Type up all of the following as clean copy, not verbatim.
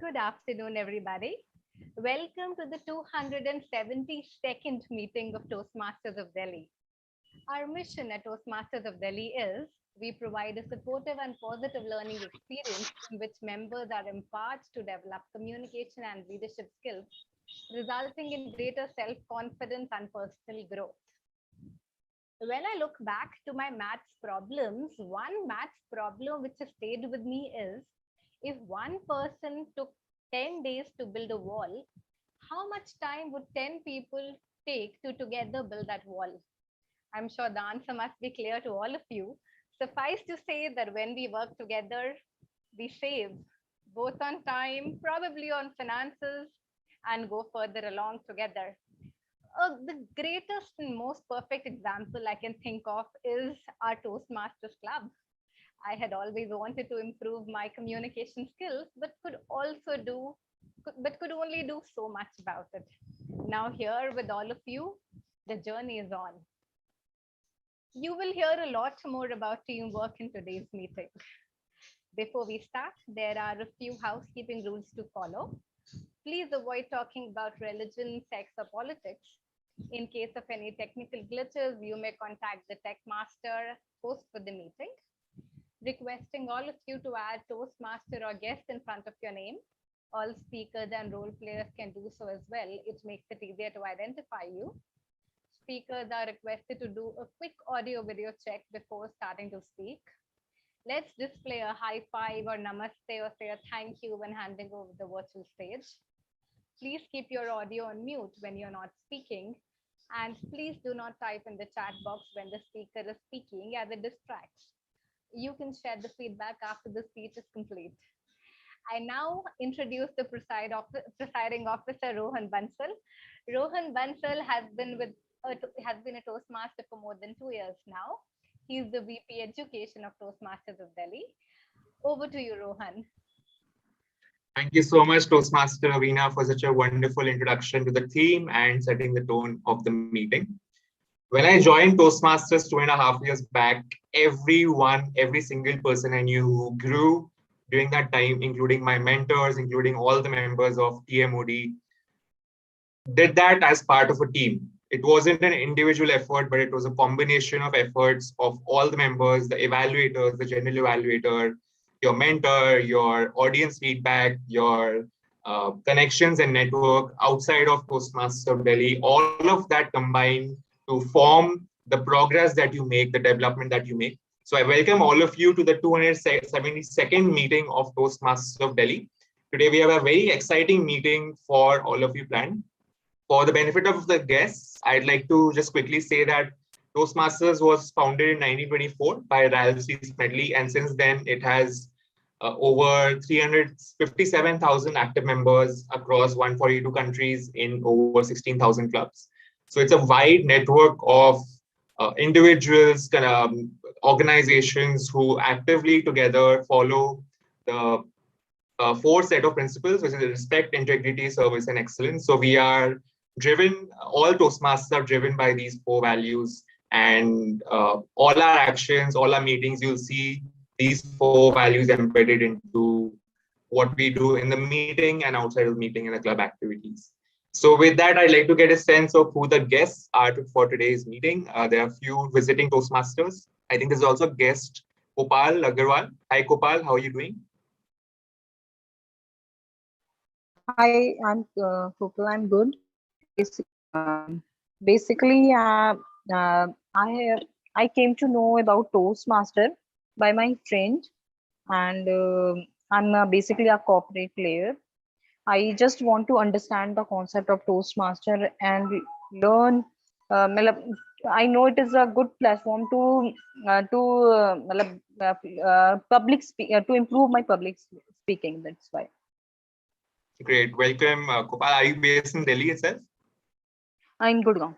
Good afternoon, everybody. Welcome to the 272nd meeting of Toastmasters of Delhi. Our mission at Toastmasters of Delhi is we provide a supportive and positive learning experience in which members are empowered to develop communication and leadership skills, resulting in greater self-confidence and personal growth. When I look back to my maths problems, one maths problem which has stayed with me is if one person took 10 days to build a wall, how much time would 10 people take to together build that wall? I'm sure the answer must be clear to all of you. Suffice to say that when we work together, we save both on time, probably on finances, and go further along together. The greatest and most perfect example I can think of is our Toastmasters Club. I had always wanted to improve my communication skills, but could only do so much about it. Now here with all of you, the journey is on. You will hear a lot more about teamwork in today's meeting. Before we start, there are a few housekeeping rules to follow. Please avoid talking about religion, sex, or politics. In case of any technical glitches, you may contact the tech master host for the meeting. Requesting all of you to add Toastmaster or guest in front of your name. All speakers and role players can do so as well. It makes it easier to identify you. Speakers are requested to do a quick audio video check before starting to speak. Let's display a high five or namaste or say a thank you when handing over the virtual stage. Please keep your audio on mute when you're not speaking. And please do not type in the chat box when the speaker is speaking as it distracts. You can share the feedback after the speech is complete. I now introduce the presiding officer, Rohan Bansal. Rohan Bansal has been a Toastmaster for more than 2 years now. He's the VP Education of Toastmasters of Delhi. Over to you, Rohan. Thank you so much, Toastmaster Ravina, for such a wonderful introduction to the theme and setting the tone of the meeting. When I joined Toastmasters 2.5 years back, every single person I knew who grew during that time, including my mentors, including all the members of TMOD, did that as part of a team. It wasn't an individual effort, but it was a combination of efforts of all the members, the evaluators, the general evaluator, your mentor, your audience feedback, your connections and network outside of Toastmasters of Delhi, all of that combined to form the progress that you make, the development that you make. So I welcome all of you to the 272nd meeting of Toastmasters of Delhi. Today we have a very exciting meeting for all of you planned. For the benefit of the guests, I'd like to just quickly say that Toastmasters was founded in 1924 by Ralph C. Smedley, and since then it has over 357,000 active members across 142 countries in over 16,000 clubs. So it's a wide network of individuals, organizations who actively together follow the 4 set of principles, which is respect, integrity, service, and excellence. So we are driven, all Toastmasters are driven by these 4 values, and all our actions, all our meetings, you'll see these 4 values embedded into what we do in the meeting and outside of the meeting in the club activities. So with that, I'd like to get a sense of who the guests are for today's meeting. There are a few visiting Toastmasters. I think there's also a guest, Gopal Agarwal. Hi, Gopal, how are you doing? Hi, I'm Gopal. I'm good. Basically, I came to know about Toastmaster by my friend, and I'm basically a corporate player. I just want to understand the concept of Toastmaster and learn. I know it is a good platform to to improve my public speaking. That's why. Great, welcome, Gopal. Are you based in Delhi itself? I'm Gurgaon.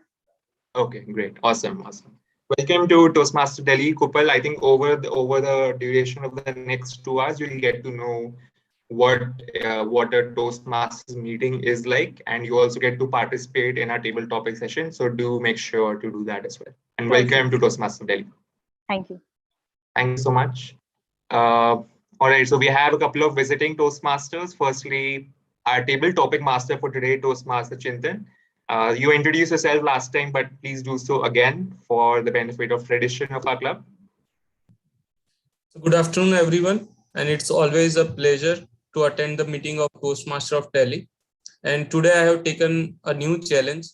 Okay, great, awesome. Welcome to Toastmaster Delhi, Gopal. I think over the duration of the next 2 hours, you'll get to know what a Toastmasters meeting is like, and you also get to participate in our table topic session. So do make sure to do that as well. And welcome to Toastmasters Delhi. Thank you. Thank you so much. All right, so we have a couple of visiting Toastmasters. Firstly, our table topic master for today, Toastmaster Chintan. You introduced yourself last time, but please do so again for the benefit of tradition of our club. So good afternoon, everyone. And it's always a pleasure to attend the meeting of Toastmaster of Delhi. And today I have taken a new challenge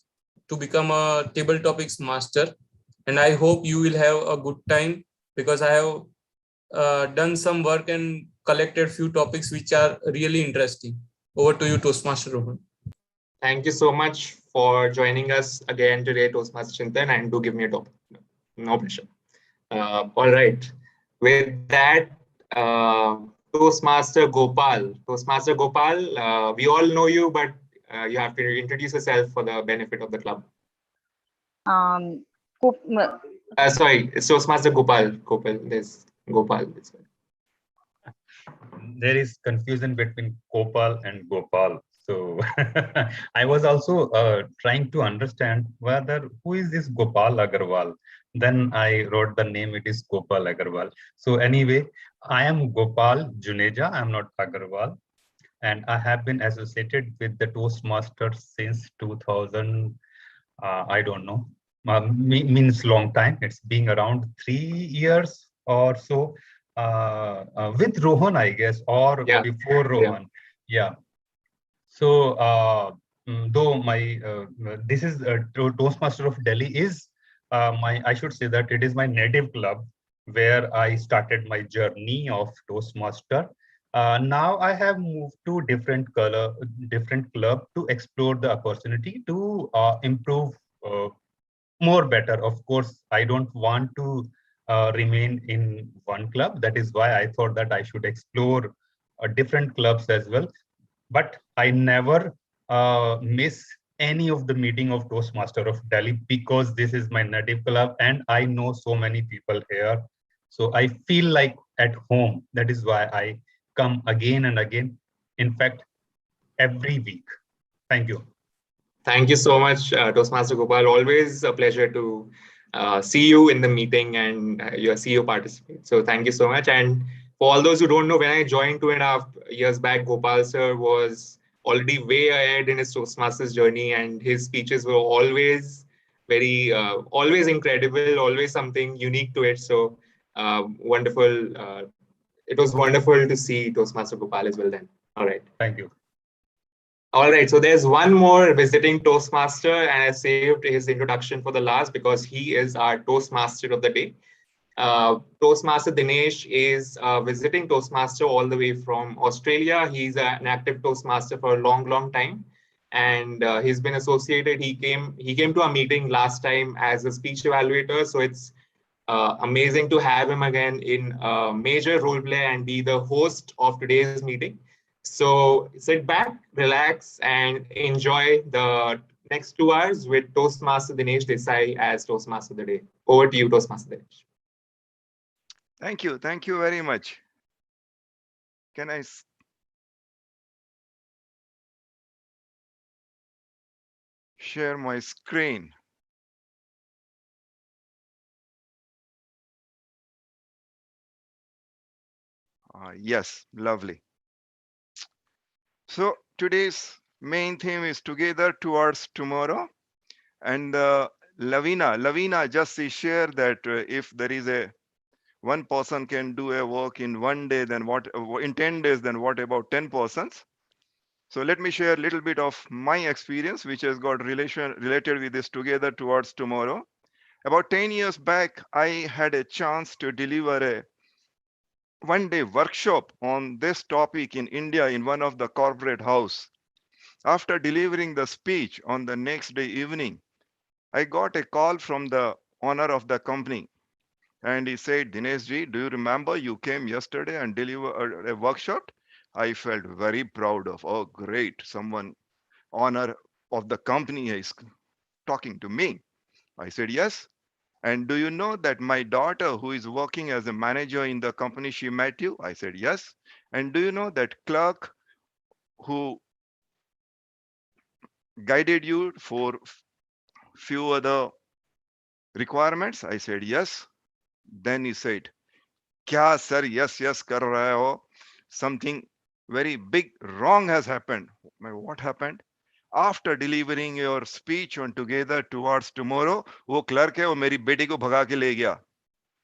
to become a table topics master. And I hope you will have a good time because I have done some work and collected few topics which are really interesting. Over to you, Toastmaster Rohan. Thank you so much for joining us again today, Toastmaster Chintan, and do give me a topic. No pressure. All right. With that, Toastmaster Gopal. Toastmaster Gopal, we all know you, but you have to introduce yourself for the benefit of the club. Um, Sorry, it's Toastmaster Gopal. Gopal, there's Gopal. There is confusion between Gopal and Gopal. So I was also trying to understand whether who is this Gopal Agarwal. Then I wrote the name, it is Gopal Agarwal. So anyway, I am Gopal Juneja, I'm not Agarwal. And I have been associated with the Toastmasters since 2000, I don't know, means long time. It's been around 3 years or so. With Rohan, I guess, or before Rohan. Yeah. So, though my this is Toastmaster of Delhi is I should say that it is my native club where I started my journey of Toastmaster. Now I have moved to different club to explore the opportunity to improve more better. Of course, I don't want to remain in one club. That is why I thought that I should explore different clubs as well. But I never miss any of the meeting of Toastmaster of Delhi because this is my native club and I know so many people here. So I feel like at home. That is why I come again and again. In fact, every week. Thank you. Thank you so much, Toastmaster Gopal. Always a pleasure to see you in the meeting and see you participate. So thank you so much. And for all those who don't know, when I joined 2.5 years back, Gopal sir was already way ahead in his Toastmasters journey, and his speeches were always very, always incredible, always something unique to it. So wonderful. It was wonderful to see Toastmaster Gopal as well then. All right. Thank you. All right, so there's one more visiting Toastmaster, and I saved his introduction for the last because he is our Toastmaster of the day. Toastmaster Dinesh is a visiting Toastmaster all the way from Australia. He's an active Toastmaster for a long, long time, and he's been associated. He came to our meeting last time as a speech evaluator, so it's amazing to have him again in a major role play and be the host of today's meeting. So sit back, relax, and enjoy the next 2 hours with Toastmaster Dinesh Desai as Toastmaster of the day. Over to you, Toastmaster Dinesh. Thank you. Thank you very much. Can I share my screen? Yes, lovely. So today's main theme is Together Towards Tomorrow. And Lavina just share that if there is one person can do a work in 1 day, then what in 10 days, then what about 10 persons? So let me share a little bit of my experience, which has got related with this Together Towards Tomorrow. About 10 years back, I had a chance to deliver a 1-day workshop on this topic in India in one of the corporate house. After delivering the speech on the next day evening, I got a call from the owner of the company. And he said, Dineshji, do you remember you came yesterday and delivered a workshop? I felt very proud of, oh, great, someone owner of the company is talking to me. I said, yes. And do you know that my daughter, who is working as a manager in the company, she met you? I said, yes. And do you know that clerk who guided you for few other requirements? I said, yes. Then he said, Kya sir, yes, kar rahe ho? something very big wrong has happened. What happened? After delivering your speech on together towards tomorrow, वो clerk है वो मेरी बेटी को भगा के ले गया.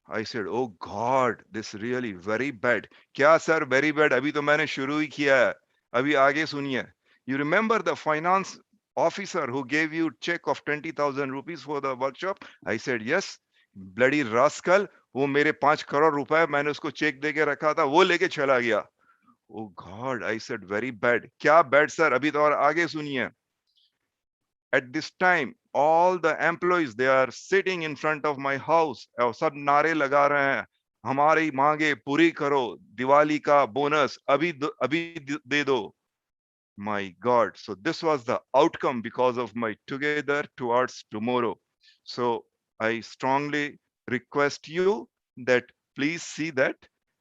I said, oh God, this really very bad. क्या sir, very bad? अभी तो मैंने शुरू ही किया है. अभी आगे सुनिए. You remember the finance officer who gave you check of 20,000 rupees for the workshop? I said, yes. Bloody rascal. वो मेरे 5 करोड़ रुपए मैंने उसको चेक दे के रखा था, वो लेके चला गया. Oh God, I said, very bad. क्या bad sir? अभी तो और आगे सुनिए. At this time, all the employees, they are sitting in front of my house और सब नारे लगा रहे हैं, हमारी मांगे पूरी करो, दिवाली का बोनस अभी दे दो. My God. So this was the outcome because of my together towards tomorrow. So I strongly request you that please see that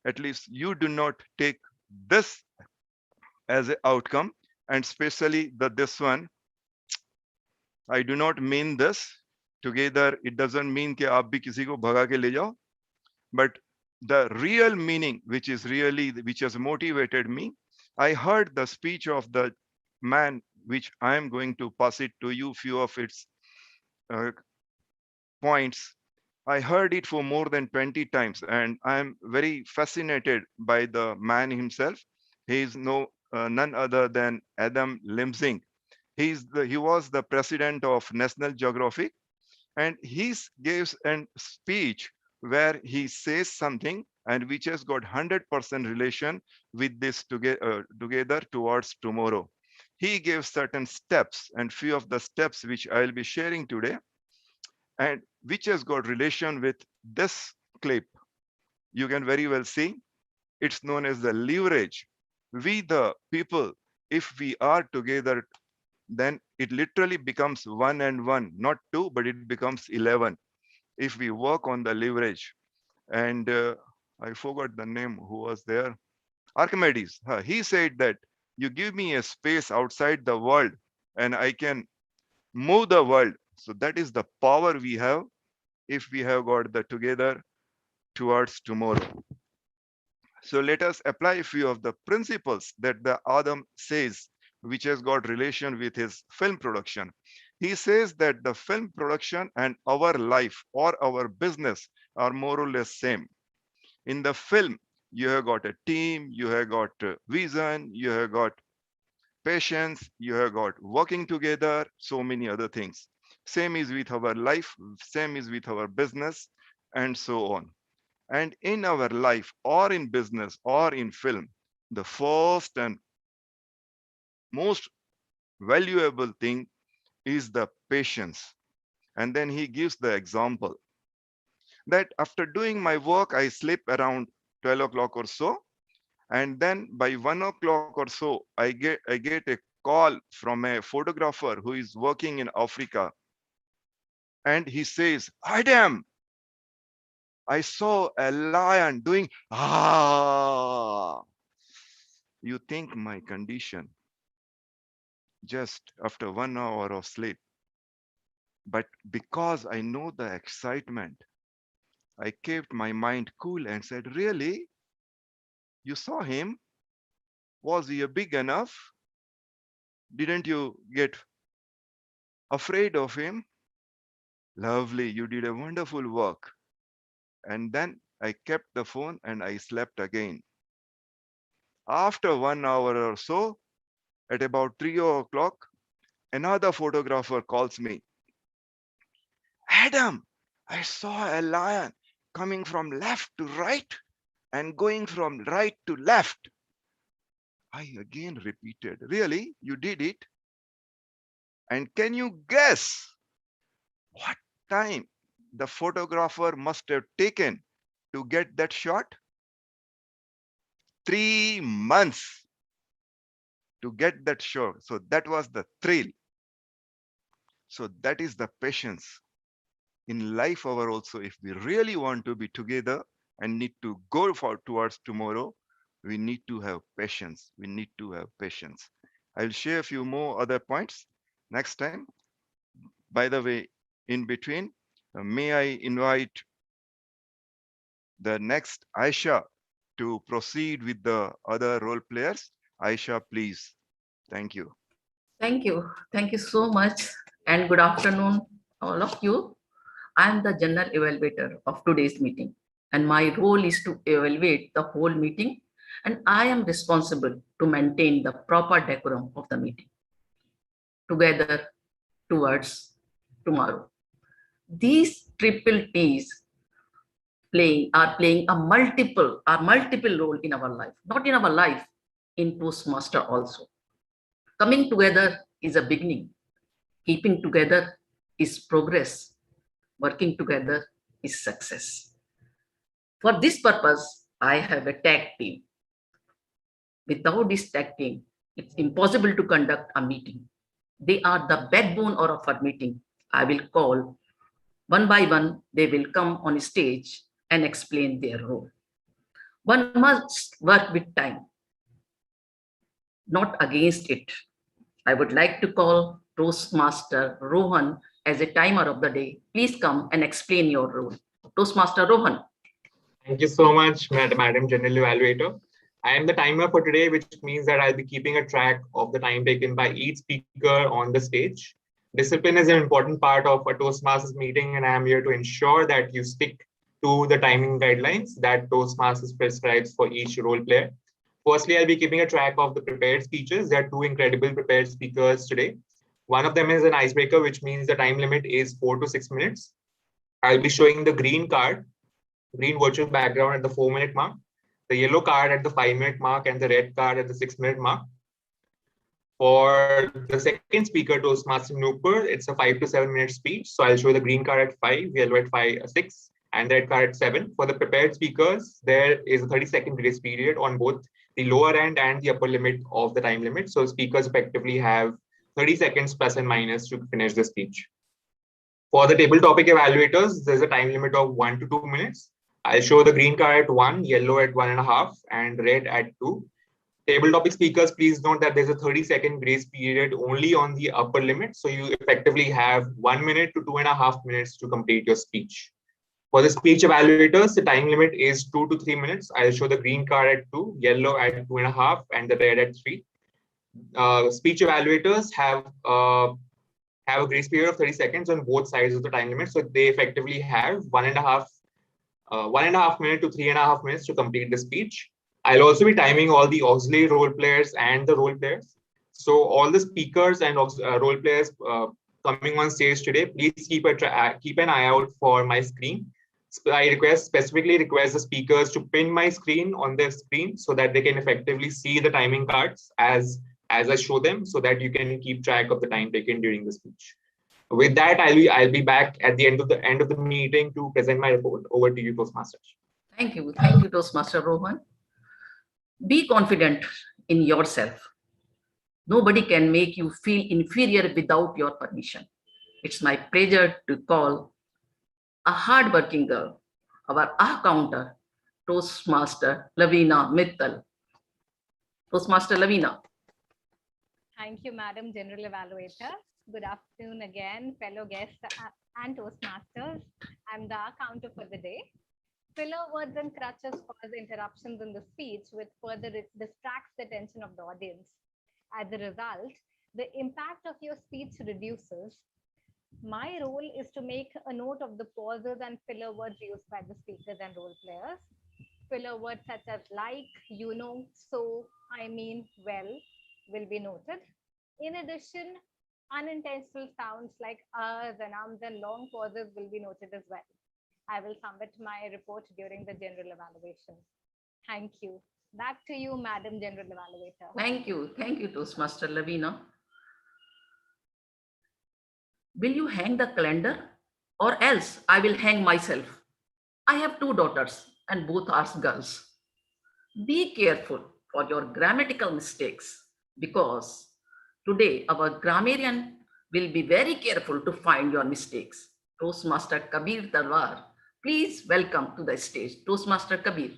at least you do not take this as an outcome, and especially this one. I do not mean this. Together, it doesn't mean कि आप भी किसी को भगा के ले जाओ. But the real meaning, which has motivated me, I heard the speech of the man, which I am going to pass it to you, few of its points. I heard it for more than 20 times, and I am very fascinated by the man himself. He is none other than Adam Limsing. He was the president of National Geographic, and he gives a speech where he says something and which has got 100% relation with this together towards tomorrow. He gives certain steps, and few of the steps which I will be sharing today, and which has got relation with this clip. You can very well see it's known as the leverage. We the people, if we are together, then it literally becomes 1 and 1, not 2, but it becomes 11 if we work on the leverage. And I forgot the name who was there. Archimedes. He said that you give me a space outside the world and I can move the world. So that is the power we have if we have got the together towards tomorrow. So let us apply a few of the principles that the Adam says, which has got relation with his film production. He says that the film production and our life or our business are more or less same. In the film, you have got a team, you have got vision, you have got patience, you have got working together, so many other things. Same is with our life, same is with our business, and so on. And in our life or in business or in film, the first and most valuable thing is the patience. And then he gives the example that after doing my work, I sleep around 12 o'clock or so. And then by 1 o'clock or so, I get a call from a photographer who is working in Africa. And he says, Adam, I saw a lion doing, ah. You think my condition just after 1 hour of sleep. But because I know the excitement, I kept my mind cool and said, really? You saw him? Was he big enough? Didn't you get afraid of him? Lovely, you did a wonderful work. And then I kept the phone and I slept again. After 1 hour or so, at about 3 o'clock, another photographer calls me. Adam, I saw a lion coming from left to right and going from right to left. I again repeated, really? You did it? And can you guess what time the photographer must have taken to get that shot? 3 months to get that shot. So that was the thrill. So that is the patience. In life our also, if we really want to be together and need to go towards tomorrow, we need to have patience. We need to have patience. I'll share a few more other points next time. By the way, in between, may I invite the next Aisha to proceed with the other role players. Aisha, please. Thank you. Thank you. Thank you so much. And good afternoon, all of you. I am the general evaluator of today's meeting, and my role is to evaluate the whole meeting, and I am responsible to maintain the proper decorum of the meeting. Together, towards tomorrow. These triple T's are playing a multiple role in our life, not in our life, in Toastmaster also. Coming together is a beginning. Keeping together is progress. Working together is success. For this purpose, I have a tag team. Without this tag team, it's impossible to conduct a meeting. They are the backbone of our meeting. I will call one by one. They will come on stage and explain their role. One must work with time, not against it. I would like to call Toastmaster Rohan as a timer of the day. Please come and explain your role. Toastmaster Rohan. Thank you so much, Madam General Evaluator. I am the timer for today, which means that I'll be keeping a track of the time taken by each speaker on the stage. Discipline is an important part of a Toastmasters meeting, and I am here to ensure that you stick to the timing guidelines that Toastmasters prescribes for each role player. Firstly, I'll be keeping a track of the prepared speeches. There are two incredible prepared speakers today. One of them is an icebreaker, which means the time limit is 4 to 6 minutes. I'll be showing the green card, green virtual background at the 4-minute mark, the yellow card at the 5-minute mark, and the red card at the 6-minute mark. For the second speaker, Toastmaster Nooper, it's a 5 to 7 minute speech. So I'll show the green card at 5, yellow at 6, and red card at 7. For the prepared speakers, there is a 30-second grace period on both the lower end and the upper limit of the time limit. So speakers effectively have 30 seconds plus and minus to finish the speech. For the table topic evaluators, there's a time limit of 1 to 2 minutes. I'll show the green card at 1, yellow at 1.5, and red at 2. Table topic speakers, please note that there's a 30-second grace period only on the upper limit. So you effectively have 1 minute to 2.5 minutes to complete your speech. For the speech evaluators, the time limit is 2 to 3 minutes. I'll show the green card at 2, yellow at 2.5, and the red at 3. Speech evaluators have a grace period of 30 seconds on both sides of the time limit. So they effectively have 1.5 minute to 3.5 minutes to complete the speech. I'll also be timing all the auxiliary role players and the role players. So all the speakers and role players coming on stage today, please keep an eye out for my screen. I specifically request the speakers to pin my screen on their screen so that they can effectively see the timing cards as I show them, so that you can keep track of the time taken during the speech. With that, I'll be back at the end of the meeting to present my report. Over to you, Toastmasters. Thank you, Toastmaster Rohan. Be confident in yourself. Nobody can make you feel inferior without your permission. It's my pleasure to call a hardworking girl, our accountant, Toastmaster Lavina Mittal. Toastmaster Lavina. Thank you, Madam General Evaluator. Good afternoon again, fellow guests and Toastmasters. I'm the accountant for the day. Filler words and crutches cause interruptions in the speech, which further distracts the attention of the audience. As a result, the impact of your speech reduces. My role is to make a note of the pauses and filler words used by the speakers and role players. Filler words such as like, you know, so, I mean, well, will be noted. In addition, unintentional sounds like ahs and ums and long pauses will be noted as well. I will submit my report during the general evaluation. Thank you. Back to you, Madam General Evaluator. Thank you, Toastmaster Lavina. Will you hang the calendar, or else I will hang myself? I have 2 daughters and both are girls. Be careful for your grammatical mistakes, because today our grammarian will be very careful to find your mistakes. Toastmaster Kabir Talwar, please welcome to the stage. Toastmaster Kabir.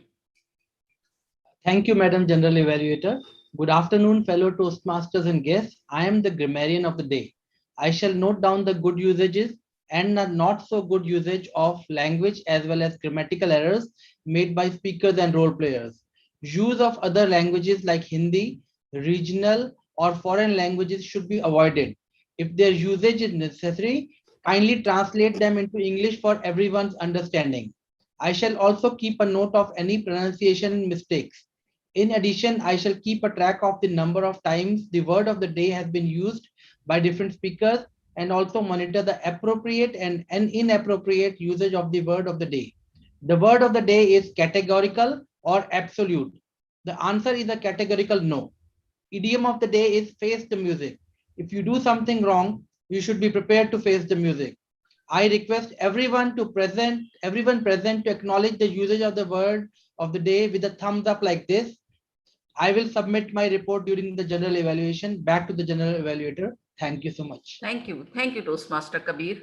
Thank you, Madam General Evaluator. Good afternoon, fellow Toastmasters and guests. I am the grammarian of the day. I shall note down the good usages and the not so good usage of language, as well as grammatical errors made by speakers and role players. Use of other languages like Hindi, regional or foreign languages should be avoided. If their usage is necessary, kindly translate them into English for everyone's understanding. I shall also keep a note of any pronunciation mistakes. In addition, I shall keep a track of the number of times the word of the day has been used by different speakers and also monitor the appropriate and inappropriate usage of the word of the day. The word of the day is categorical or absolute. The answer is a categorical no. Idiom of the day is face the music. If you do something wrong, you should be prepared to face the music. I request everyone present to acknowledge the usage of the word of the day with a thumbs up like this. I will submit my report during the general evaluation back to the general evaluator. Thank you so much. Thank you. Thank you, Toastmaster Kabir.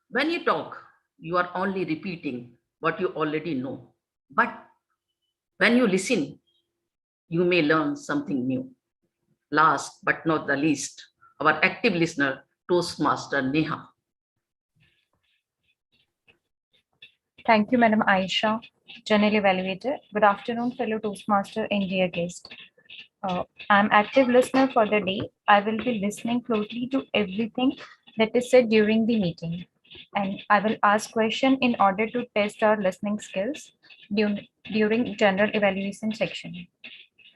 When you talk, you are only repeating what you already know. But when you listen, you may learn something new. Last but not the least, our active listener, Toastmaster Neha. Thank you, Madam Aisha, General Evaluator. Good afternoon, fellow Toastmaster and dear guest. I'm active listener for the day. I will be listening closely to everything that is said during the meeting. And I will ask questions in order to test our listening skills during general evaluation section.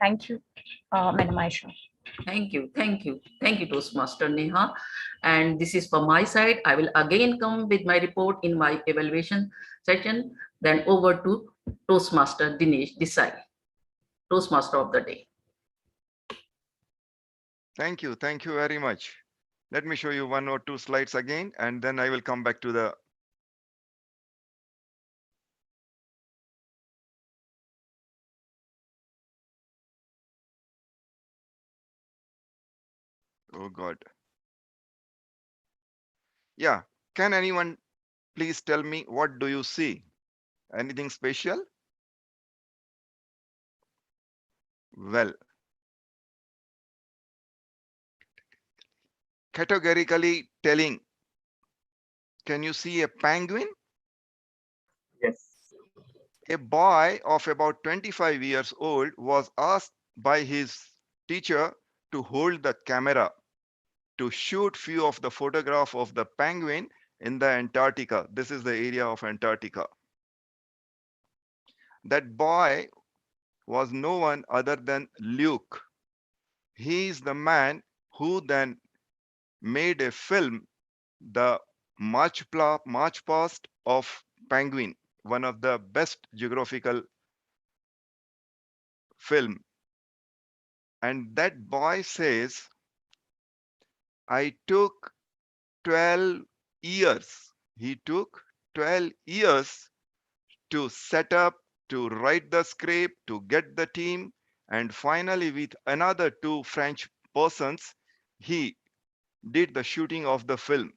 Thank you, Madam Aisha. Thank you, thank you, thank you, Toastmaster Neha. And this is from my side. I will again come with my report in my evaluation session. Then over to Toastmaster Dinesh Desai, Toastmaster of the day. Thank you. Thank you very much. Let me show you one or two slides again, and then I will come back to the oh God. Yeah. Can anyone please tell me what do you see? Anything special? Well, categorically telling, can you see a penguin? Yes. A boy of about 25 years old was asked by his teacher to hold the camera to shoot few of the photograph of the penguin in the Antarctica. This is the area of Antarctica. That boy was no one other than Luke. He is the man who then made a film, the March Past of Penguin, one of the best geographical film. And that boy says, I took 12 years. He took 12 years to set up, to write the script, to get the team, and finally with another two French persons, he did the shooting of the film.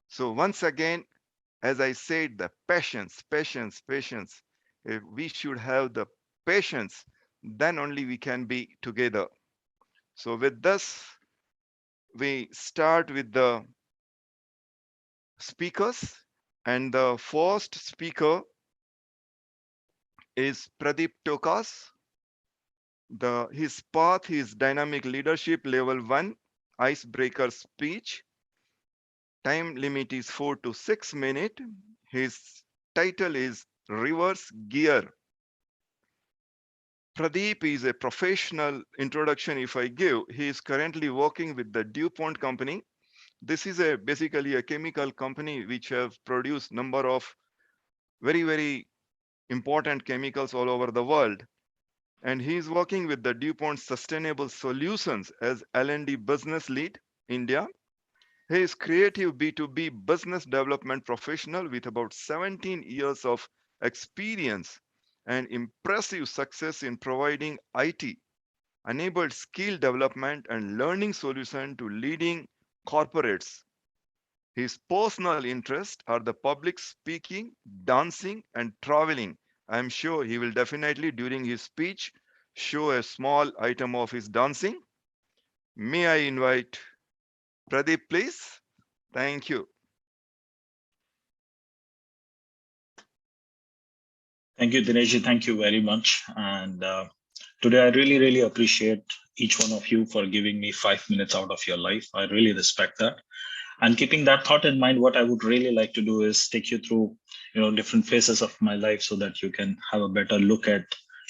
So once again, as I said, the patience, patience, patience. If we should have the patience, then only we can be together. So with this, we start with the speakers, and the first speaker is Pradeep Tokas. His path is dynamic leadership level 1 icebreaker speech. Time limit is 4 to 6 minutes. His title is Reverse Gear. Pradeep is a professional introduction if I give. He is currently working with the DuPont company. This is basically a chemical company which have produced number of very, very important chemicals all over the world. And he is working with the DuPont Sustainable Solutions as L&D business lead, India. He is creative B2B business development professional with about 17 years of experience and impressive success in providing IT enabled skill development and learning solution to leading corporates. His personal interests are the public speaking, dancing, and traveling. I'm sure he will definitely, during his speech, show a small item of his dancing. May I invite Pradeep, please? Thank you. Thank you, Dinesh. Thank you very much. And today, I really appreciate each one of you for giving me 5 minutes out of your life. I really respect that. And keeping that thought in mind, what I would really like to do is take you through, different phases of my life so that you can have a better look at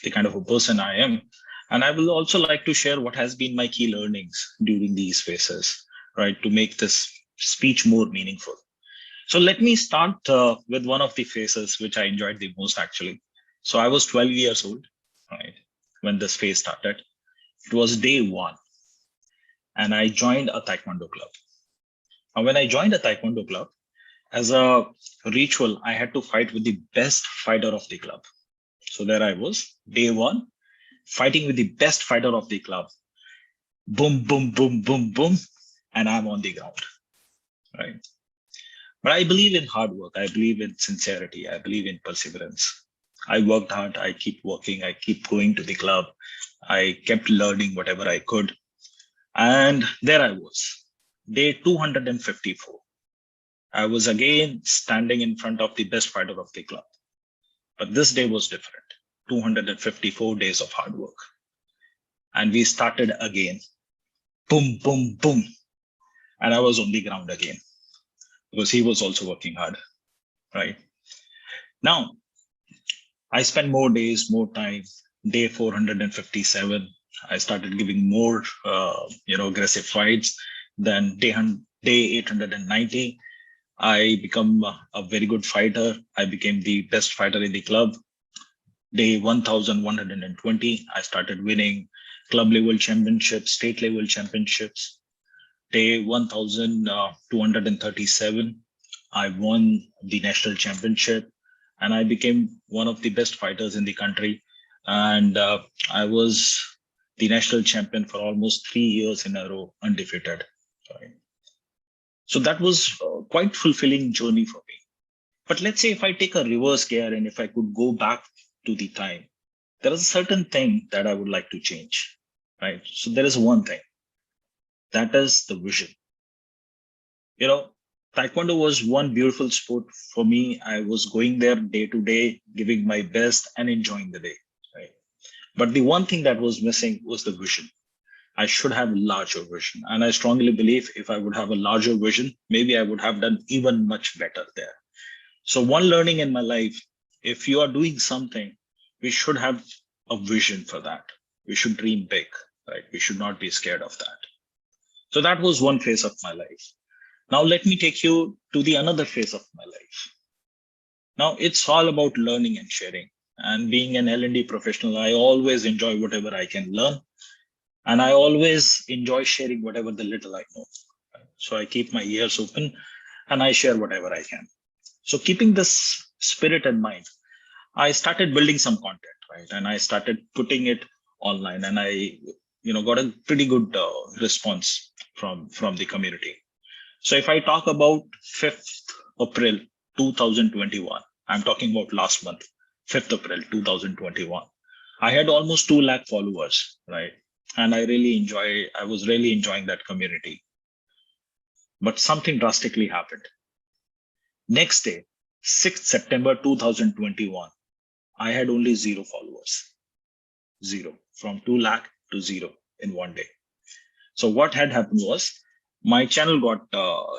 the kind of a person I am. And I will also like to share what has been my key learnings during these phases, right, to make this speech more meaningful. So let me start with one of the phases which I enjoyed the most, actually. So I was 12 years old, right, when this phase started. It was day one, and I joined a Taekwondo club. And when I joined a Taekwondo club, as a ritual, I had to fight with the best fighter of the club. So there I was, day one, fighting with the best fighter of the club. Boom, boom, boom, boom, boom, and I'm on the ground, right? But I believe in hard work. I believe in sincerity. I believe in perseverance. I worked hard. I keep working. I keep going to the club. I kept learning whatever I could. And there I was, day 254. I was again standing in front of the best fighter of the club. But this day was different. 254 days of hard work. And we started again. Boom, boom, boom. And I was on the ground again because he was also working hard, right? Now, I spent more days, more time. Day 457, I started giving more, aggressive fights. Then day 890, I become a very good fighter. I became the best fighter in the club. Day 1120, I started winning club level championships, state level championships. Day 1237, I won the national championship, and I became one of the best fighters in the country. And I was the national champion for almost 3 years in a row, undefeated. Right? So that was quite fulfilling journey for me. But let's say if I take a reverse gear and if I could go back to the time, there is a certain thing that I would like to change, right? So there is one thing, that is the vision. Taekwondo was one beautiful sport for me. I was going there day to day, giving my best and enjoying the day, right? But the one thing that was missing was the vision. I should have a larger vision. And I strongly believe if I would have a larger vision, maybe I would have done even much better there. So one learning in my life, if you are doing something, we should have a vision for that. We should dream big, right? We should not be scared of that. So that was one phase of my life. Now let me take you to the another phase of my life. Now it's all about learning and sharing. And being an L&D professional, I always enjoy whatever I can learn. And I always enjoy sharing whatever the little I know. So I keep my ears open and I share whatever I can. So keeping this spirit in mind, I started building some content, right? And I started putting it online, and I, got a pretty good response from the community. So if I talk about 5th April 2021, I'm talking about last month, 5th April 2021, I had almost 2 lakh followers, right? And I was really enjoying that community. But something drastically happened. Next day, 6th September 2021, I had only 0 followers. 0, from 2 lakh to 0 in one day. So what had happened was my channel got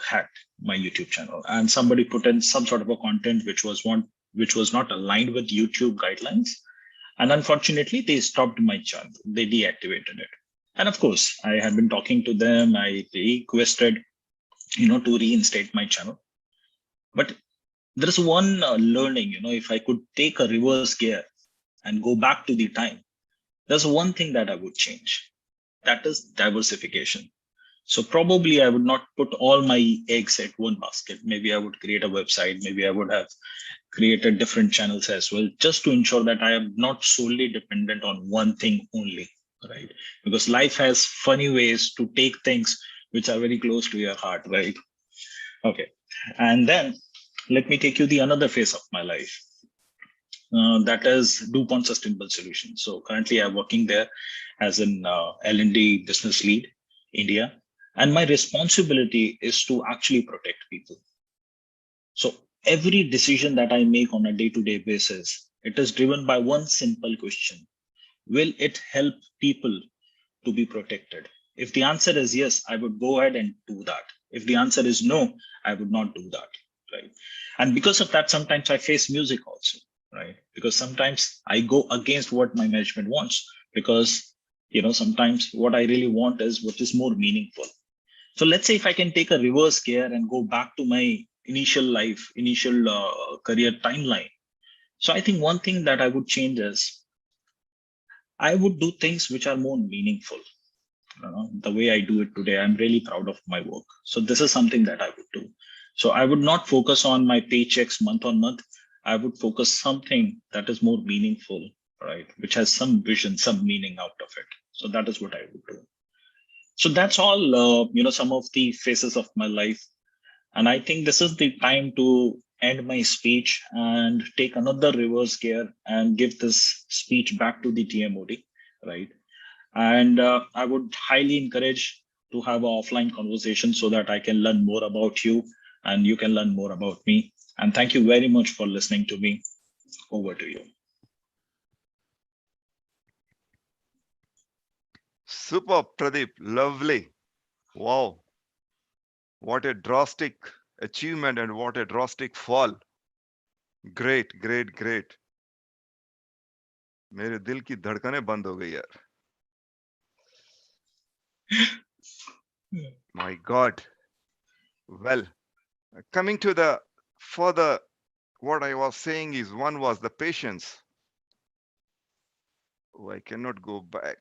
hacked, my YouTube channel, and somebody put in some sort of a content which was not aligned with YouTube guidelines. And unfortunately, they stopped my channel. They deactivated it. And of course, I had been talking to them. I requested, to reinstate my channel. But there's one learning, if I could take a reverse gear and go back to the time, there's one thing that I would change. That is diversification. So probably I would not put all my eggs at one basket. Maybe I would create a website. Maybe I would have created different channels as well, just to ensure that I am not solely dependent on one thing only, right? Because life has funny ways to take things which are very close to your heart, right? Okay. And then let me take you the another phase of my life. That is DuPont Sustainable Solutions. So currently I'm working there as an L&D business lead, India. And my responsibility is to actually protect people. So every decision that I make on a day-to-day basis It is driven by one simple question. Will it help people to be protected? If the answer is yes, I would go ahead and do that. If the answer is no, I would not do that, right? And because of that, sometimes I face music also, right? Because sometimes I go against what my management wants, because sometimes what I really want is what is more meaningful. So let's say if I can take a reverse gear and go back to my initial career timeline. So I think one thing that I would change is I would do things which are more meaningful. The way I do it today, I'm really proud of my work. So this is something that I would do. So I would not focus on my paychecks month on month. I would focus something that is more meaningful, right? Which has some vision, some meaning out of it. So that is what I would do. So that's all, some of the phases of my life. And I think this is the time to end my speech and take another reverse gear and give this speech back to the TMOD, right? And I would highly encourage to have an offline conversation so that I can learn more about you and you can learn more about me. And thank you very much for listening to me. Over to you. Super, Pradeep. Lovely. Wow. What a drastic achievement and what a drastic fall. Great, great, great. मेरे दिल की धड़कनें बंद हो गई यार. My God. Well, coming to the further, what I was saying is one was the patience. Oh, I cannot go back.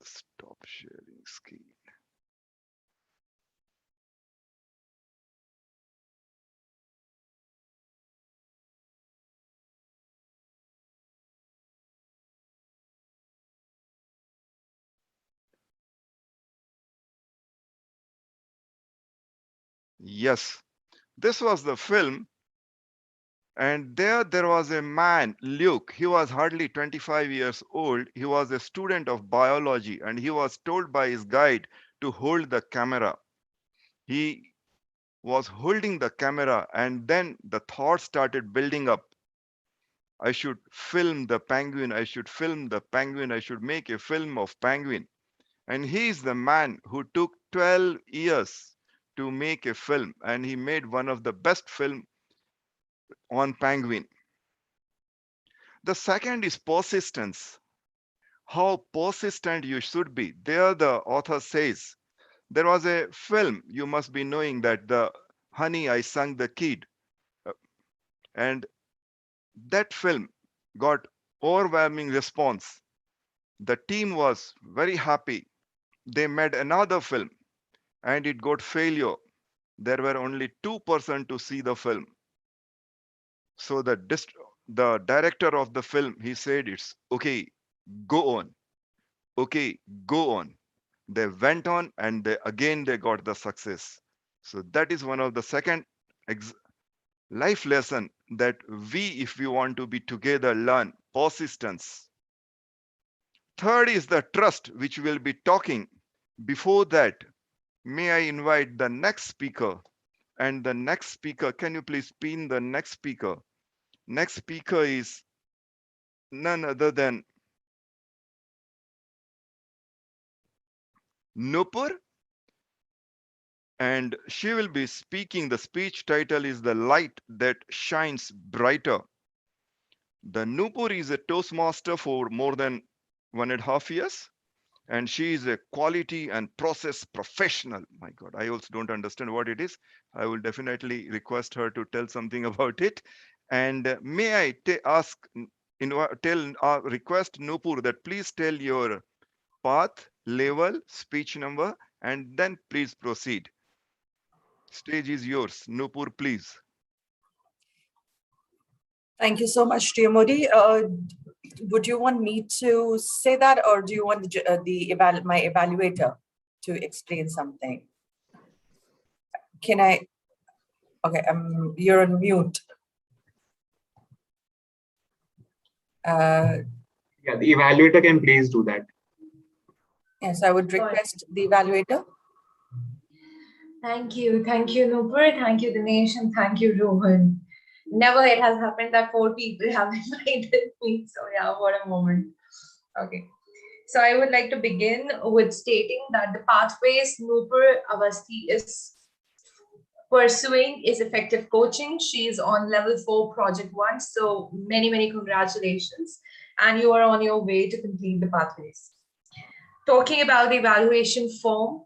Stop sharing screen. Yes, this was the film. And there was a man, Luke. He was hardly 25 years old. He was a student of biology and he was told by his guide to hold the camera. He was holding the camera and then the thoughts started building up. I should film the penguin. I should film the penguin. I should make a film of penguin. And he is the man who took 12 years to make a film. And he made one of the best film on penguin. The second is persistence. How persistent you should be. There the author says, there was a film, you must be knowing that, the Honey, I Sung the Kid. And that film got overwhelming response. The team was very happy. They made another film and it got failure. There were only 2% to see the film. So the director of the film, he said, it's okay, go on. Okay, go on. They went on and they got the success. So that is one of the second life lesson that if we want to be together, learn persistence. Third is the trust, which we'll be talking. Before that, may I invite the next speaker? And the next speaker, can you please pin the next speaker? Next speaker is none other than Nupur. And she will be speaking. The speech title is The Light That Shines Brighter. The Nupur is a Toastmaster for more than 1.5 years. And she is a quality and process professional. My God, I also don't understand what it is. I will definitely request her to tell something about it. And may I request Nupur that please tell your path, level, speech number, and then please proceed. Stage is yours. Nupur, please. Thank you so much, Modi. Would you want me to say that, or do you want my evaluator to explain something? Can I? Okay, you're on mute. Yeah, the evaluator can please do that. Yes, I would request the evaluator. Thank you, Nupur. Thank you, Dinesh, and thank you, Rohan. Never it has happened that 4 people have invited me. So yeah, what a moment. Okay. So I would like to begin with stating that the pathways Nupur Avasti is pursuing is effective coaching. She is on level 4, project 1. So many congratulations. And you are on your way to complete the pathways. Talking about the evaluation form,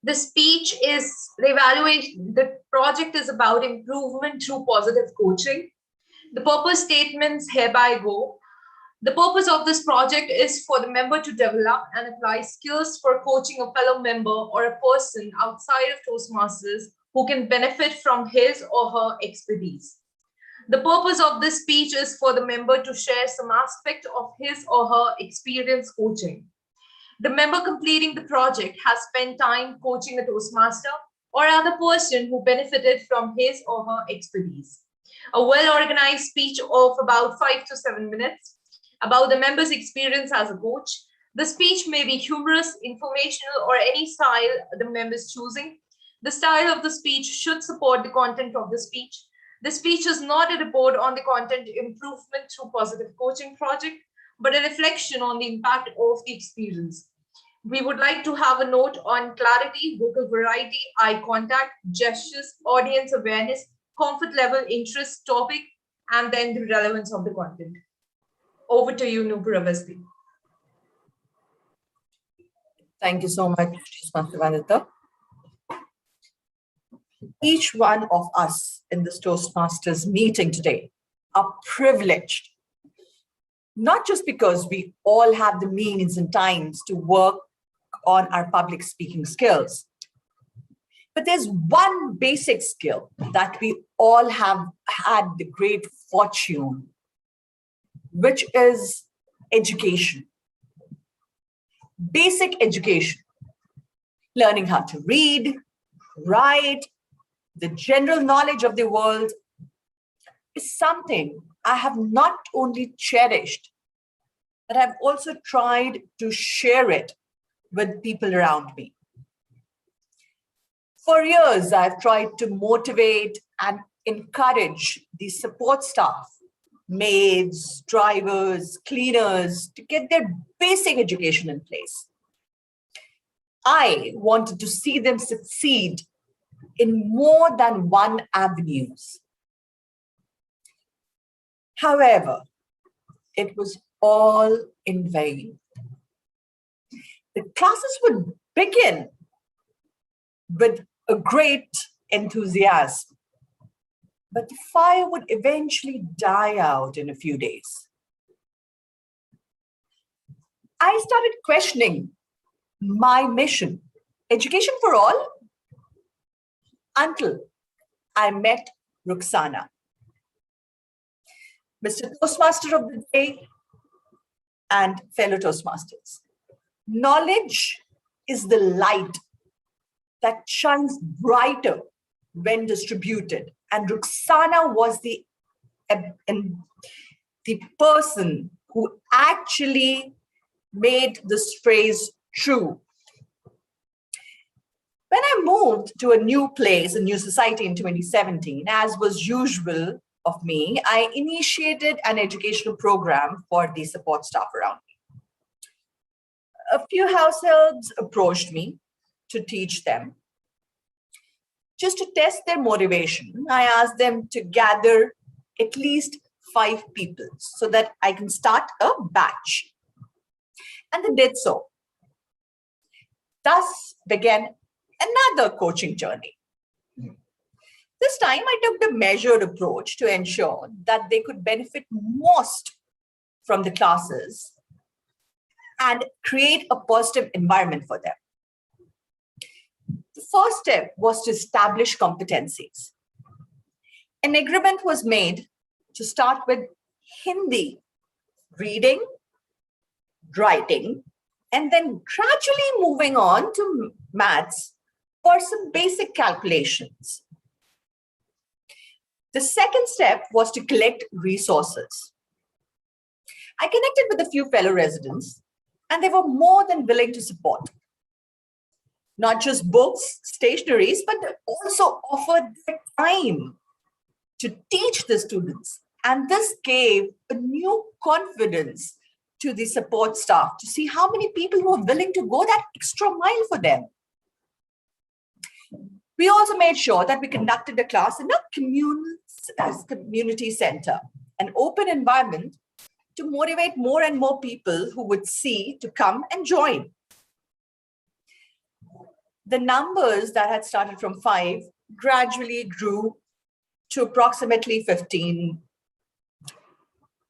the speech is the evaluation, the project is about improvement through positive coaching. The purpose statements hereby go. The purpose of this project is for the member to develop and apply skills for coaching a fellow member or a person outside of Toastmasters who can benefit from his or her expertise. The purpose of this speech is for the member to share some aspect of his or her experience coaching. The member completing the project has spent time coaching a Toastmaster or other person who benefited from his or her expertise. A well-organized speech of about 5 to 7 minutes about the member's experience as a coach. The speech may be humorous, informational, or any style the member is choosing. The style of the speech should support the content of the speech. The speech is not a report on the content improvement through positive coaching project, but a reflection on the impact of the experience. We would like to have a note on clarity, vocal variety, eye contact, gestures, audience awareness, comfort level, interest, topic, and then the relevance of the content. Over to you, Nupur Avasti. Thank you so much, Toastmaster Vanita. Each one of us in this Toastmasters meeting today are privileged, not just because we all have the means and times to work on our public speaking skills, but there's one basic skill that we all have had the great fortune, which is education. Basic education, learning how to read, write, the general knowledge of the world is something I have not only cherished, but I've also tried to share it with people around me. For years, I've tried to motivate and encourage the support staff, maids, drivers, cleaners, to get their basic education in place. I wanted to see them succeed in more than one avenues. However, it was all in vain. The classes would begin with a great enthusiasm, but the fire would eventually die out in a few days. I started questioning my mission, education for all, until I met Ruxana, Mr. Toastmaster of the day and fellow Toastmasters. Knowledge is the light that shines brighter when distributed. And Ruxana was the person who actually made this phrase true. When I moved to a new place, a new society in 2017, as was usual of me, I initiated an educational program for the support staff around me. A few households approached me to teach them. Just to test their motivation, I asked them to gather at least 5 people so that I can start a batch. And they did so. Thus began another coaching journey. This time I took the measured approach to ensure that they could benefit most from the classes and create a positive environment for them. The first step was to establish competencies. An agreement was made to start with Hindi, reading, writing, and then gradually moving on to maths for some basic calculations. The second step was to collect resources. I connected with a few fellow residents And they were more than willing to support. Not just books, stationaries, but they also offered their time to teach the students. And this gave a new confidence to the support staff to see how many people were willing to go that extra mile for them. We also made sure that we conducted a class in a community center, an open environment to motivate more and more people who would see to come and join. The numbers that had started from 5 gradually grew to approximately 15.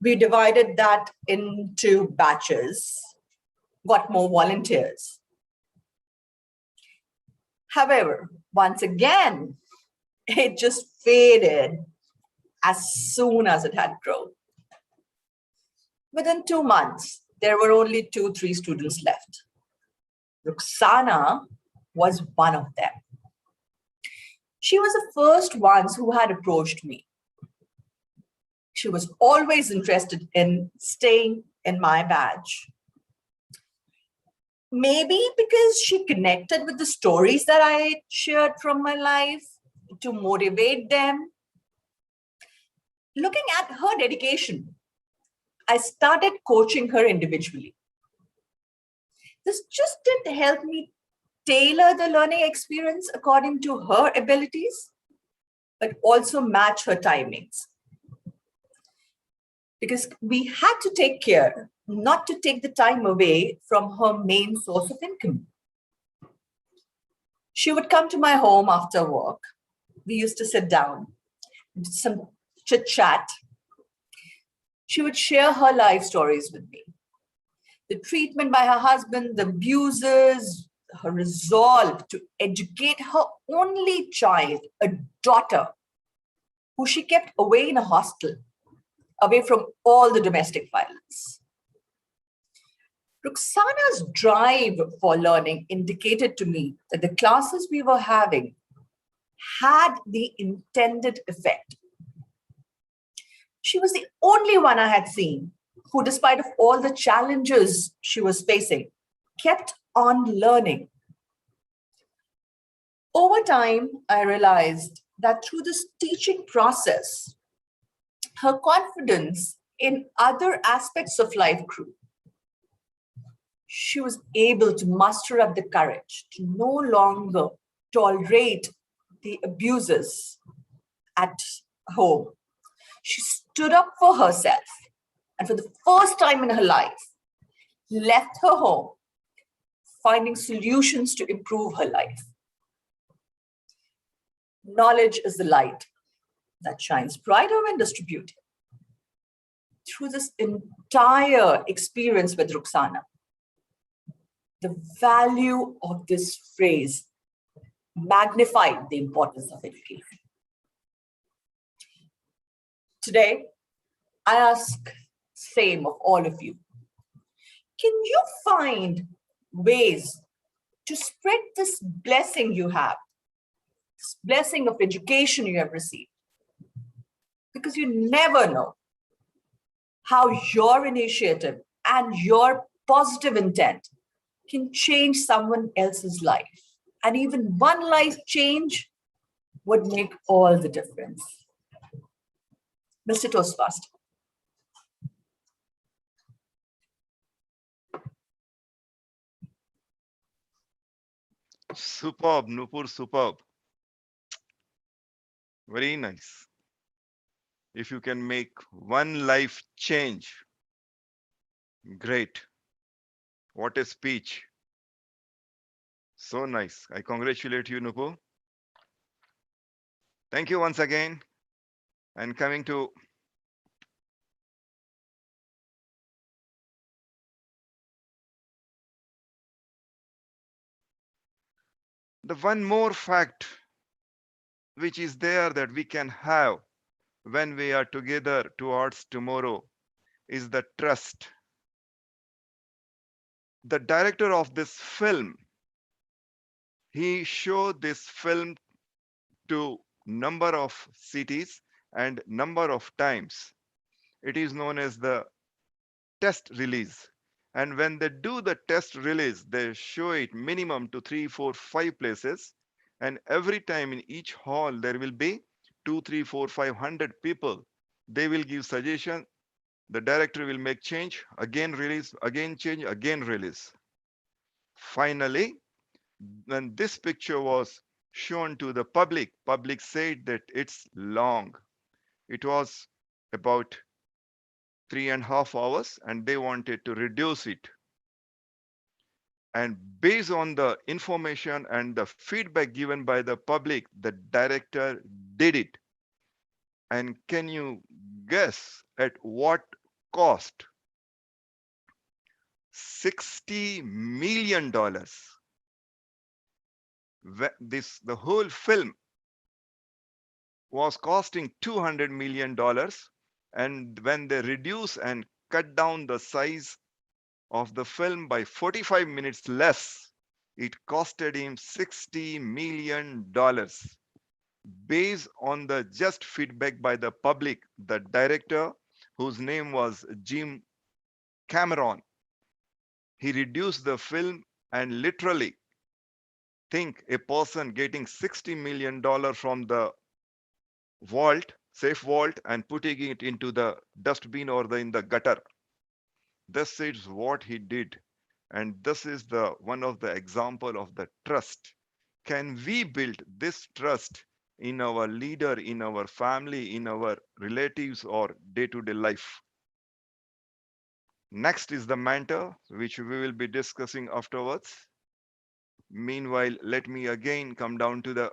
We divided that into batches, got more volunteers. However, once again, it just faded as soon as it had grown. Within 2 months, there were only 2-3 students left. Ruxana was one of them. She was the first ones who had approached me. She was always interested in staying in my batch. Maybe because she connected with the stories that I shared from my life to motivate them. Looking at her dedication, I started coaching her individually. This just didn't help me tailor the learning experience according to her abilities, but also match her timings. Because we had to take care not to take the time away from her main source of income. She would come to my home after work. We used to sit down, some chit chat. She would share her life stories with me. The treatment by her husband, the abuses, her resolve to educate her only child, a daughter, who she kept away in a hostel, away from all the domestic violence. Ruxana's drive for learning indicated to me that the classes we were having had the intended effect. She was the only one I had seen who, despite of all the challenges she was facing, kept on learning. Over time, I realized that through this teaching process, her confidence in other aspects of life grew. She was able to muster up the courage to no longer tolerate the abuses at home. She stood up for herself, and for the first time in her life, left her home, finding solutions to improve her life. Knowledge is the light that shines brighter when distributed. Through this entire experience with Ruxana, the value of this phrase magnified the importance of education. Today, I ask same of all of you. Can you find ways to spread this blessing you have, this blessing of education you have received? Because you never know how your initiative and your positive intent can change someone else's life. And even one life change would make all the difference. Mr. Toastmaster. Superb, Nupur, superb. Very nice. If you can make one life change, great. What a speech. So nice. I congratulate you, Nupur. Thank you once again. And coming to the one more fact which is there that we can have when we are together towards tomorrow is the trust. The director of this film, he showed this film to number of cities and number of times. It is known as the test release. And when they do the test release, they show it minimum to 3, 4, 5 places. And every time in each hall, there will be 2, 3, 4, 500 people. They will give suggestion. The director will make change, again release, again change, again release. Finally, when this picture was shown to the public said that it's long. It was about 3.5 hours and they wanted to reduce it. And based on the information and the feedback given by the public, the director did it. And can you guess at what cost? $60 million. The whole film was costing $200 million. And when they reduce and cut down the size of the film by 45 minutes less, it costed him $60 million. Based on the just feedback by the public, the director, whose name was Jim Cameron, he reduced the film, and literally think a person getting $60 million from the vault, safe vault, and putting it into the dustbin or in the gutter. This is what he did. And this is the one of the example of the trust. Can we build this trust in our leader, in our family, in our relatives, or day-to-day life? Next is the mentor, which we will be discussing afterwards. Meanwhile, let me again come down to the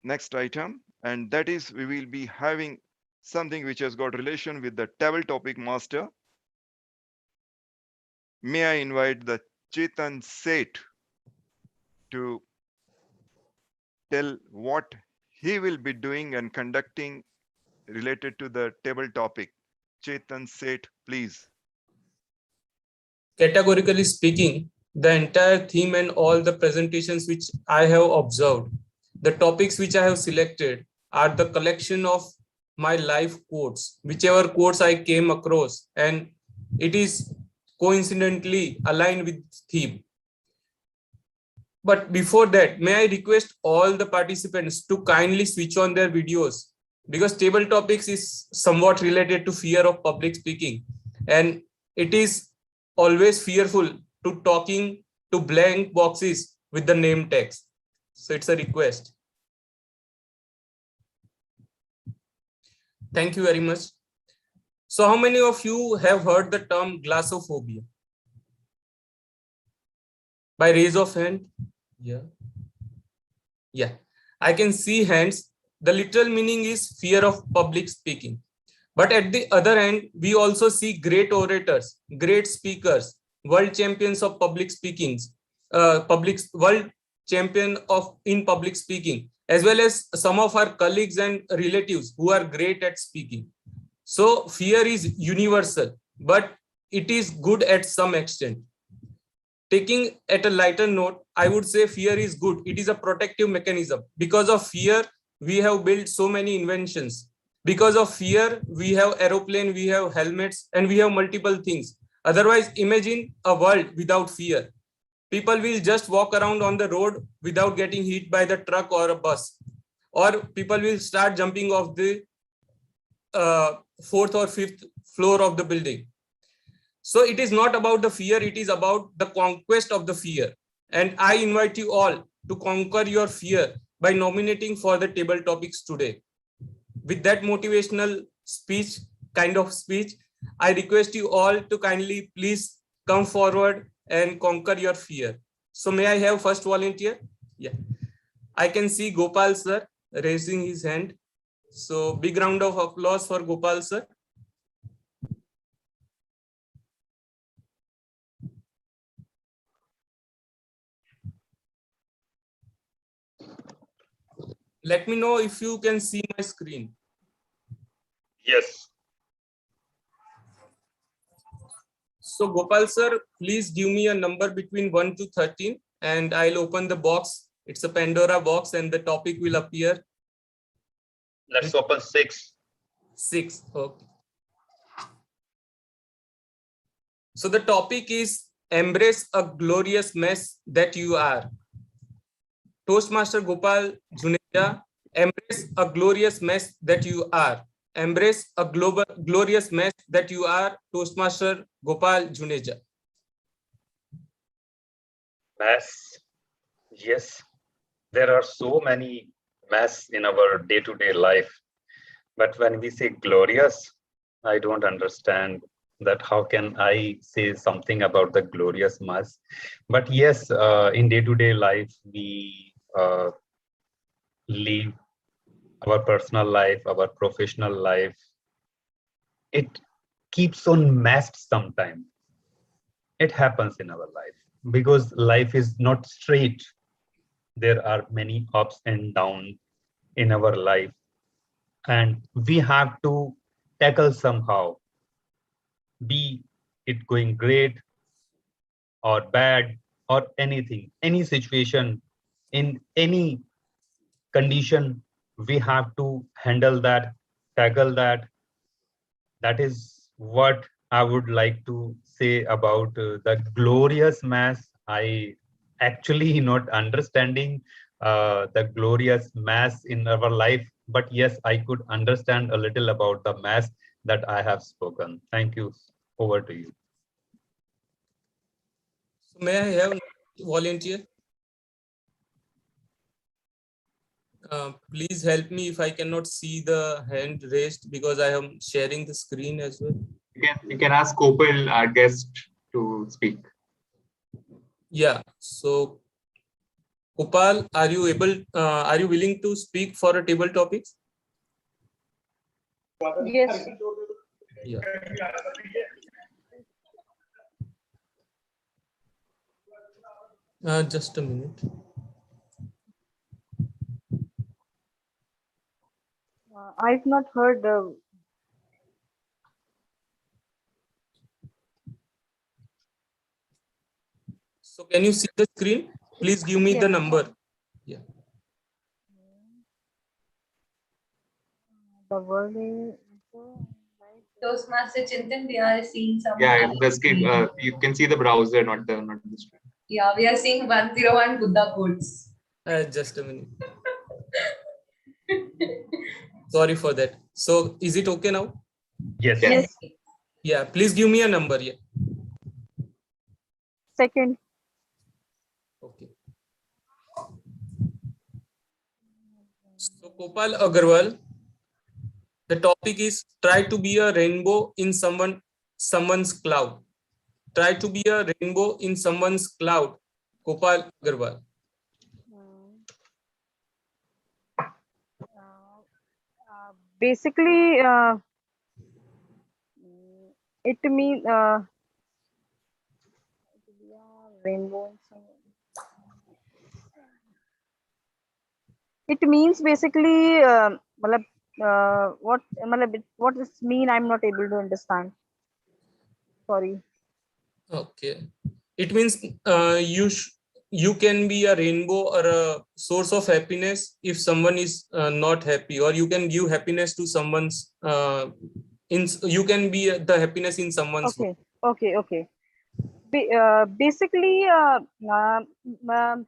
next item, and that is we will be having something which has got relation with the table topic master. May I invite the Chetan Seth to tell what he will be doing and conducting related to the table topic. Chetan Seth, please. Categorically speaking, the entire theme and all the presentations which I have observed, the topics which I have selected are the collection of my life quotes, whichever quotes I came across, and it is coincidentally aligned with theme. But before that, may I request all the participants to kindly switch on their videos, because table topics is somewhat related to fear of public speaking, and it is always fearful to talking to blank boxes with the name text. So it's a request. Thank you very much. So how many of you have heard the term glossophobia? By raise of hand? Yeah. I can see hands. The literal meaning is fear of public speaking. But at the other hand, we also see great orators, great speakers, world champions of public speakings, world champion in public speaking, as well as some of our colleagues and relatives who are great at speaking. So fear is universal, but it is good at some extent. Taking at a lighter note, I would say fear is good. It is a protective mechanism. Because of fear, we have built so many inventions. Because of fear, we have aeroplane, we have helmets, and we have multiple things. Otherwise, imagine a world without fear. People will just walk around on the road without getting hit by the truck or a bus. Or people will start jumping off the 4th or 5th floor of the building. So it is not about the fear, it is about the conquest of the fear. And I invite you all to conquer your fear by nominating for the table topics today. With that motivational speech, I request you all to kindly please come forward and conquer your fear. So may I have first volunteer? Yeah. I can see Gopal sir raising his hand. So big round of applause for Gopal sir. Let me know if you can see my screen. Yes. So Gopal sir, please give me a number between 1 to 13 and I'll open the box. It's a Pandora box and the topic will appear. Let's open 6. 6. Okay. So the topic is embrace a glorious mess that you are. Toastmaster Gopal Juneja, embrace a glorious mess that you are. Embrace a glorious mess that you are, Toastmaster Gopal Juneja. Mess. Yes, there are so many mess in our day-to-day life. But when we say glorious, I don't understand that how can I say something about the glorious mess. But yes, in day-to-day life, we live our personal life, our professional life. It keeps on messed sometimes. It happens in our life because life is not straight. There are many ups and downs in our life, and we have to tackle somehow, be it going great or bad or anything, any situation, in any condition, we have to handle that, tackle that. That is what I would like to say about the glorious mass. I actually not understanding the glorious mass in our life, but yes, I could understand a little about the mass that I have spoken. Thank you. Over to you. So may I have volunteer? Please help me if I cannot see the hand raised because I am sharing the screen as well. You can ask Kopal, our guest, to speak. Yeah. So, Gopal, are you willing to speak for a table topics? Yes. Yeah. Just a minute. I've not heard. So can you see the screen? Please give me the number. Yeah. The word is. Toastmaster Chintan, we are seeing some. Yeah, the screen. You can see the browser, not the screen. Yeah, we are seeing 101 Buddha codes. Just a minute. Sorry for that. So is it okay now? Yes. Yes. Yeah, please give me a number. Yeah. Second. Okay. So Gopal Agarwal, the topic is try to be a rainbow in someone's cloud. Try to be a rainbow in someone's cloud. Gopal Agarwal. Basically, it means rainbow. It means basically, what does mean? I'm not able to understand. Sorry. Okay. It means you can be a rainbow or a source of happiness if someone is not happy, or you can give happiness to someone's you can be the happiness in someone's Okay. Okay. Basically,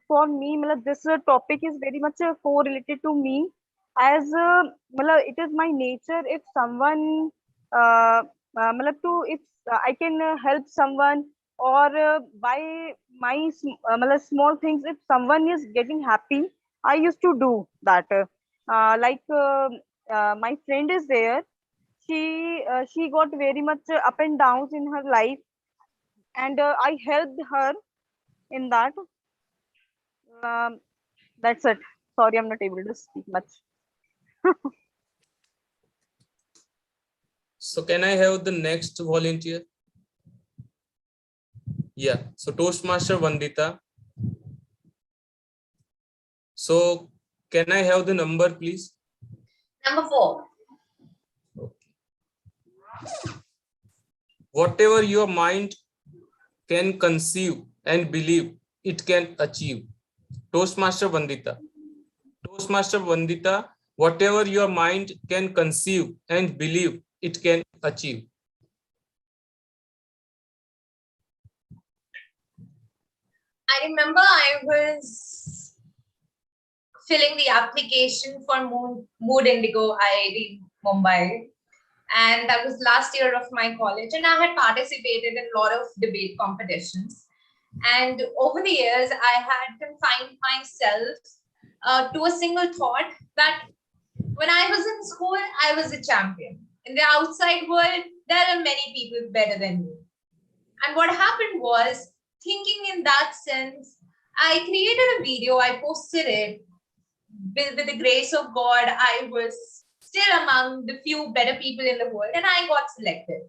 for me, this topic is very much correlated to me, as it is my nature. If someone, if I can help someone, or by my small things, if someone is getting happy, I used to do that. My friend is there. She got very much up and downs in her life, and I helped her in that. That's it. Sorry, I'm not able to speak much. So can I have the next volunteer? Yeah. So Toastmaster Vandita. So can I have the number, please? Number 4. Okay. Whatever your mind can conceive and believe, it can achieve. Toastmaster Vandita. Toastmaster Vandita, whatever your mind can conceive and believe it can achieve. I remember I was filling the application for Mood Indigo IIT Mumbai, and that was last year of my college, and I had participated in a lot of debate competitions. And over the years, I had confined myself to a single thought that when I was in school, I was a champion. In the outside world, there are many people better than me. And what happened was, thinking in that sense, I created a video, I posted it. With the grace of God, I was still among the few better people in the world, and I got selected.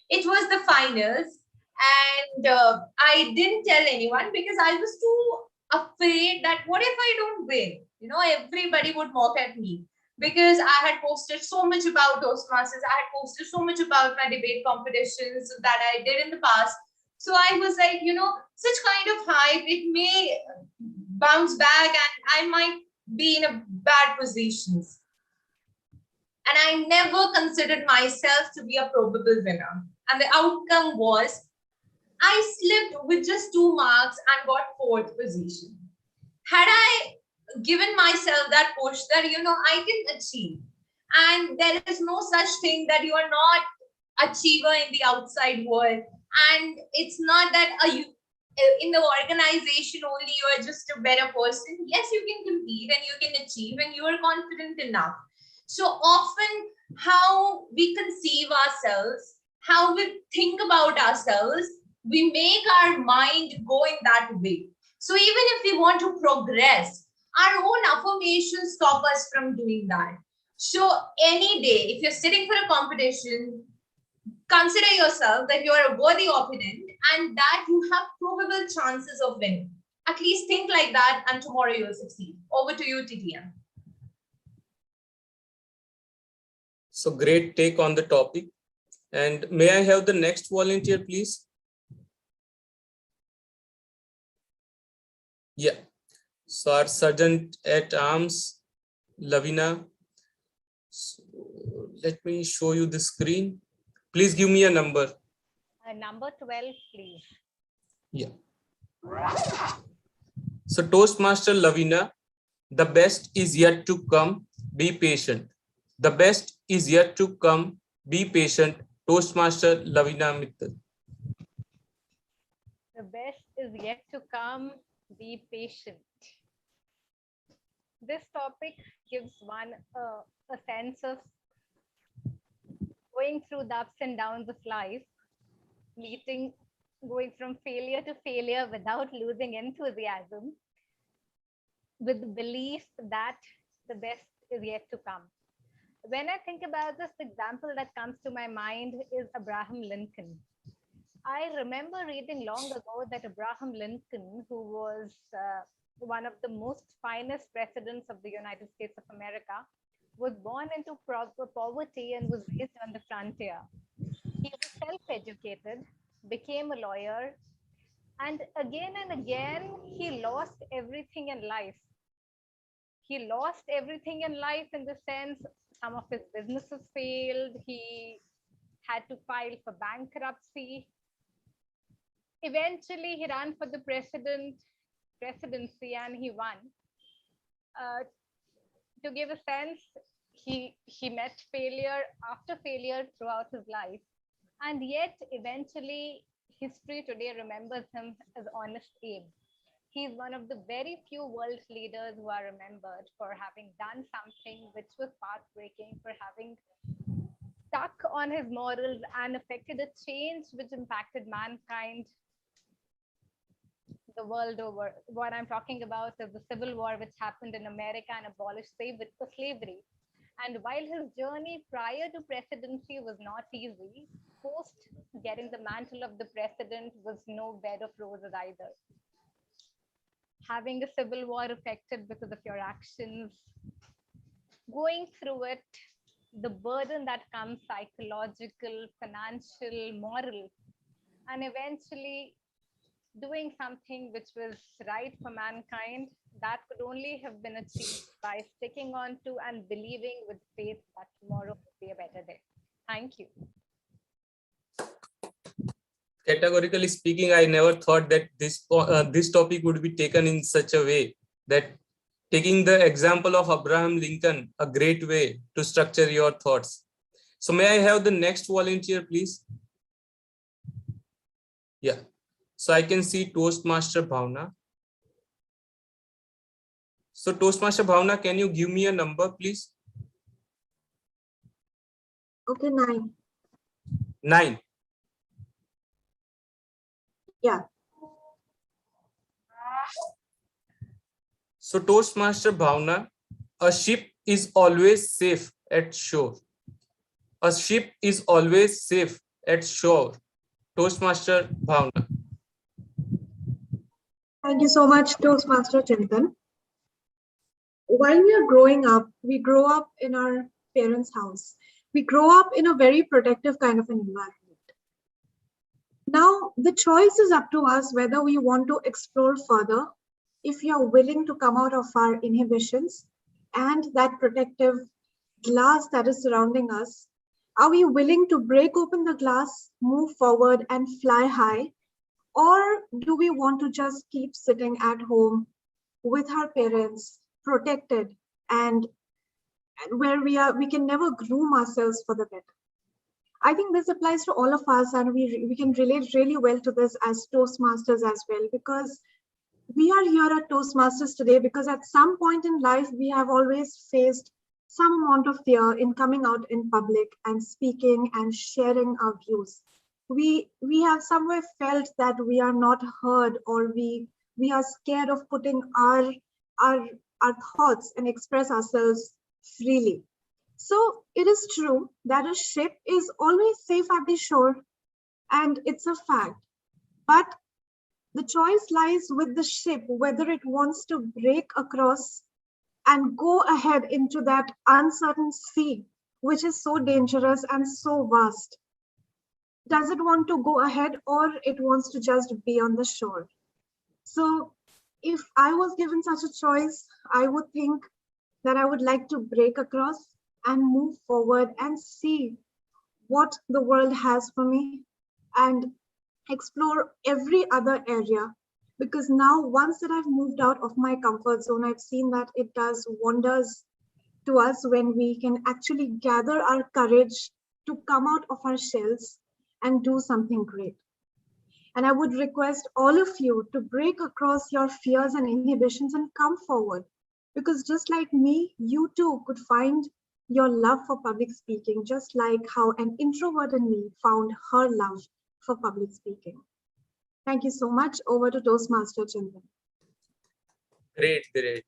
It was the finals, and I didn't tell anyone because I was too afraid that what if I don't win? You know, everybody would mock at me because I had posted so much about Toastmasters. I had posted so much about my debate competitions that I did in the past. So I was like, you know, such kind of hype, it may bounce back and I might be in a bad positions. And I never considered myself to be a probable winner. And the outcome was I slipped with just 2 marks and got 4th position. Had I given myself that push that, you know, I can achieve, and there is no such thing that you are not achiever in the outside world, and it's not that you in the organization only you are just a better person. Yes, you can compete and you can achieve and you are confident enough. So often how we conceive ourselves, how we think about ourselves, we make our mind go in that way. So even if we want to progress, our own affirmations stop us from doing that. So any day, if you're sitting for a competition, consider yourself that you are a worthy opponent and that you have probable chances of winning. At least think like that and tomorrow you'll succeed. Over to you, TTM. So great take on the topic. And may I have the next volunteer, please? Yeah. So our Sergeant at Arms, Lavina. So let me show you the screen. Please give me a number. Number 12, please. Yeah. So Toastmaster Lavina, the best is yet to come. Be patient. The best is yet to come. Be patient. Toastmaster Lavina Mittal. The best is yet to come. Be patient. This topic gives one a sense of going through the ups and downs of life, going from failure to failure without losing enthusiasm, with the belief that the best is yet to come. When I think about this, the example that comes to my mind is Abraham Lincoln. I remember reading long ago that Abraham Lincoln, who was one of the most finest presidents of the United States of America, was born into poverty and was raised on the frontier. He was self-educated, became a lawyer, and again he lost everything in life. He lost everything in life in the sense some of his businesses failed. He had to file for bankruptcy. Eventually, he ran for the presidency and he won. To give a sense, he met failure after failure throughout his life. And yet, eventually, history today remembers him as Honest Abe. He's one of the very few world leaders who are remembered for having done something which was path-breaking, for having stuck on his morals and affected a change which impacted mankind the world over. What I'm talking about is the Civil War, which happened in America and abolished slavery. And while his journey prior to presidency was not easy, post getting the mantle of the president was no bed of roses either. Having a civil war affected because of your actions, going through it, the burden that comes psychological, financial, moral, and eventually doing something which was right for mankind, that could only have been achieved by sticking on to and believing with faith that tomorrow will be a better day. Thank you. Categorically speaking, I never thought that this topic would be taken in such a way, that taking the example of Abraham Lincoln, a great way to structure your thoughts. So may I have the next volunteer, please? Yeah. So I can see Toastmaster Bhavna. So Toastmaster Bhavna, can you give me a number, please? Okay, 9. 9. Yeah. So Toastmaster Bhavna, a ship is always safe at shore. A ship is always safe at shore. Toastmaster Bhavna. Thank you so much, Toastmaster Chintan. While we are growing up, we grow up in our parents' house. We grow up in a very protective kind of an environment. Now, the choice is up to us whether we want to explore further, if we are willing to come out of our inhibitions and that protective glass that is surrounding us. Are we willing to break open the glass, move forward and fly high? Or do we want to just keep sitting at home with our parents, protected, and where we can never groom ourselves for the better? I think this applies to all of us, and we can relate really well to this as Toastmasters as well, because we are here at Toastmasters today because at some point in life, we have always faced some amount of fear in coming out in public and speaking and sharing our views. We have somewhere felt that we are not heard, or we are scared of putting our thoughts and express ourselves freely. So it is true that a ship is always safe at the shore, and it's a fact. But the choice lies with the ship, whether it wants to break across and go ahead into that uncertain sea, which is so dangerous and so vast. Does it want to go ahead, or it wants to just be on the shore? So if I was given such a choice, I would think that I would like to break across and move forward and see what the world has for me and explore every other area. Because now, once that I've moved out of my comfort zone, I've seen that it does wonders to us when we can actually gather our courage to come out of our shells and do something great. And I would request all of you to break across your fears and inhibitions and come forward. Because just like me, you too could find your love for public speaking, just like how an introvert in me found her love for public speaking. Thank you so much. Over to Toastmaster Chintan. Great, great.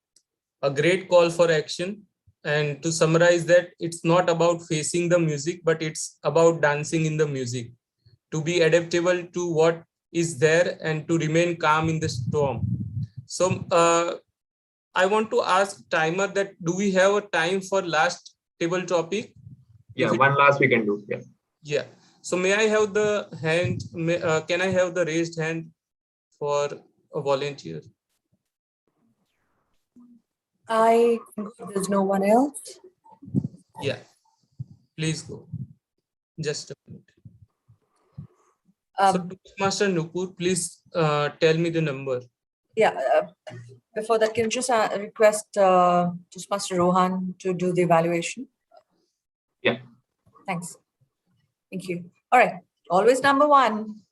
A great call for action. And to summarize that, it's not about facing the music, but it's about dancing in the music. To be adaptable to what is there and to remain calm in the storm. So I want to ask Timer that do we have a time for last table topic? Yeah, one last we can do. Yeah. Yeah. So may I have the hand? Can I have the raised hand for a volunteer? There's no one else. Yeah. Please go. Just a minute. So Toastmaster Nupur, please tell me the number. Yeah. Before that, can you just request Toastmaster Rohan to do the evaluation? Yeah. Thanks. Thank you. All right. Always number one.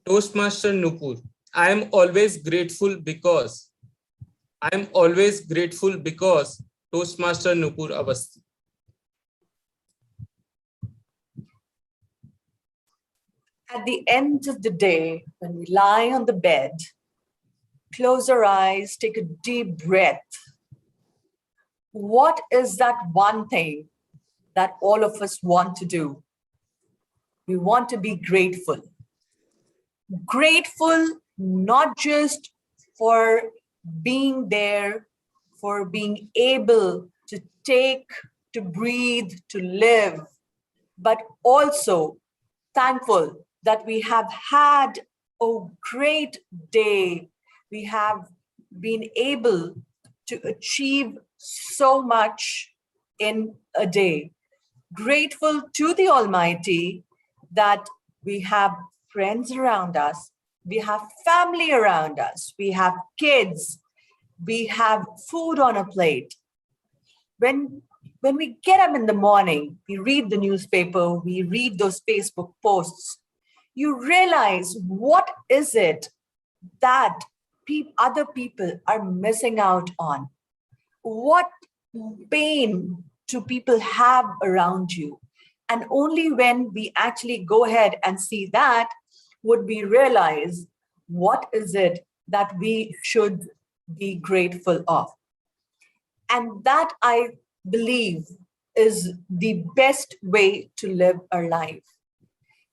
Toastmaster Nupur, I am always grateful because. Toastmaster Nupur Avasti. At the end of the day, when we lie on the bed, close our eyes, take a deep breath. What is that one thing that all of us want to do? We want to be grateful. Grateful not just for being there, for being able to take, to breathe, to live, but also thankful that we have had a great day. We have been able to achieve so much in a day. Grateful to the Almighty that we have friends around us, we have family around us, we have kids, we have food on a plate. When we get up in the morning, we read the newspaper, we read those Facebook posts, you realize what is it that other people are missing out on? What pain do people have around you? And only when we actually go ahead and see that would we realize what is it that we should be grateful of. And that, I believe, is the best way to live our life.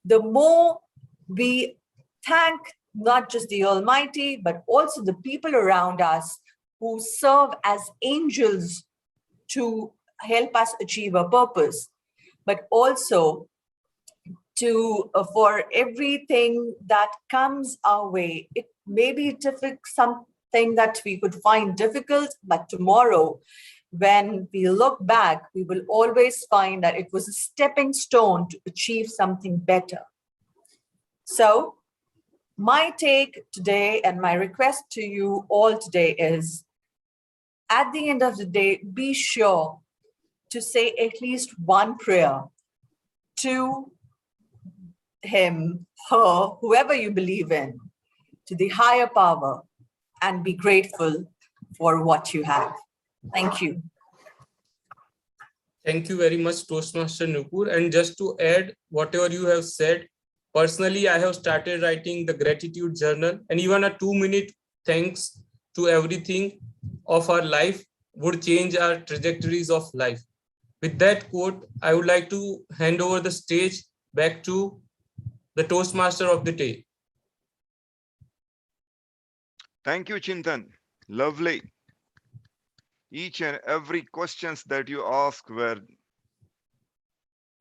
The more we thank not just the Almighty, but also the people around us who serve as angels to help us achieve a purpose, but also to for everything that comes our way. It may be difficult, something that we could find difficult, but tomorrow, when we look back, we will always find that it was a stepping stone to achieve something better. So my take today and my request to you all today is, at the end of the day, be sure to say at least one prayer to him, her, whoever you believe in, to the higher power, and be grateful for what you have. Thank you. Thank you very much, Toastmaster Nupur. And just to add whatever you have said, personally, I have started writing the gratitude journal, and even a 2-minute thanks to everything of our life would change our trajectories of life. With that quote, I would like to hand over the stage back to the Toastmaster of the day. Thank you, Chintan. Lovely. Each and every questions that you asked were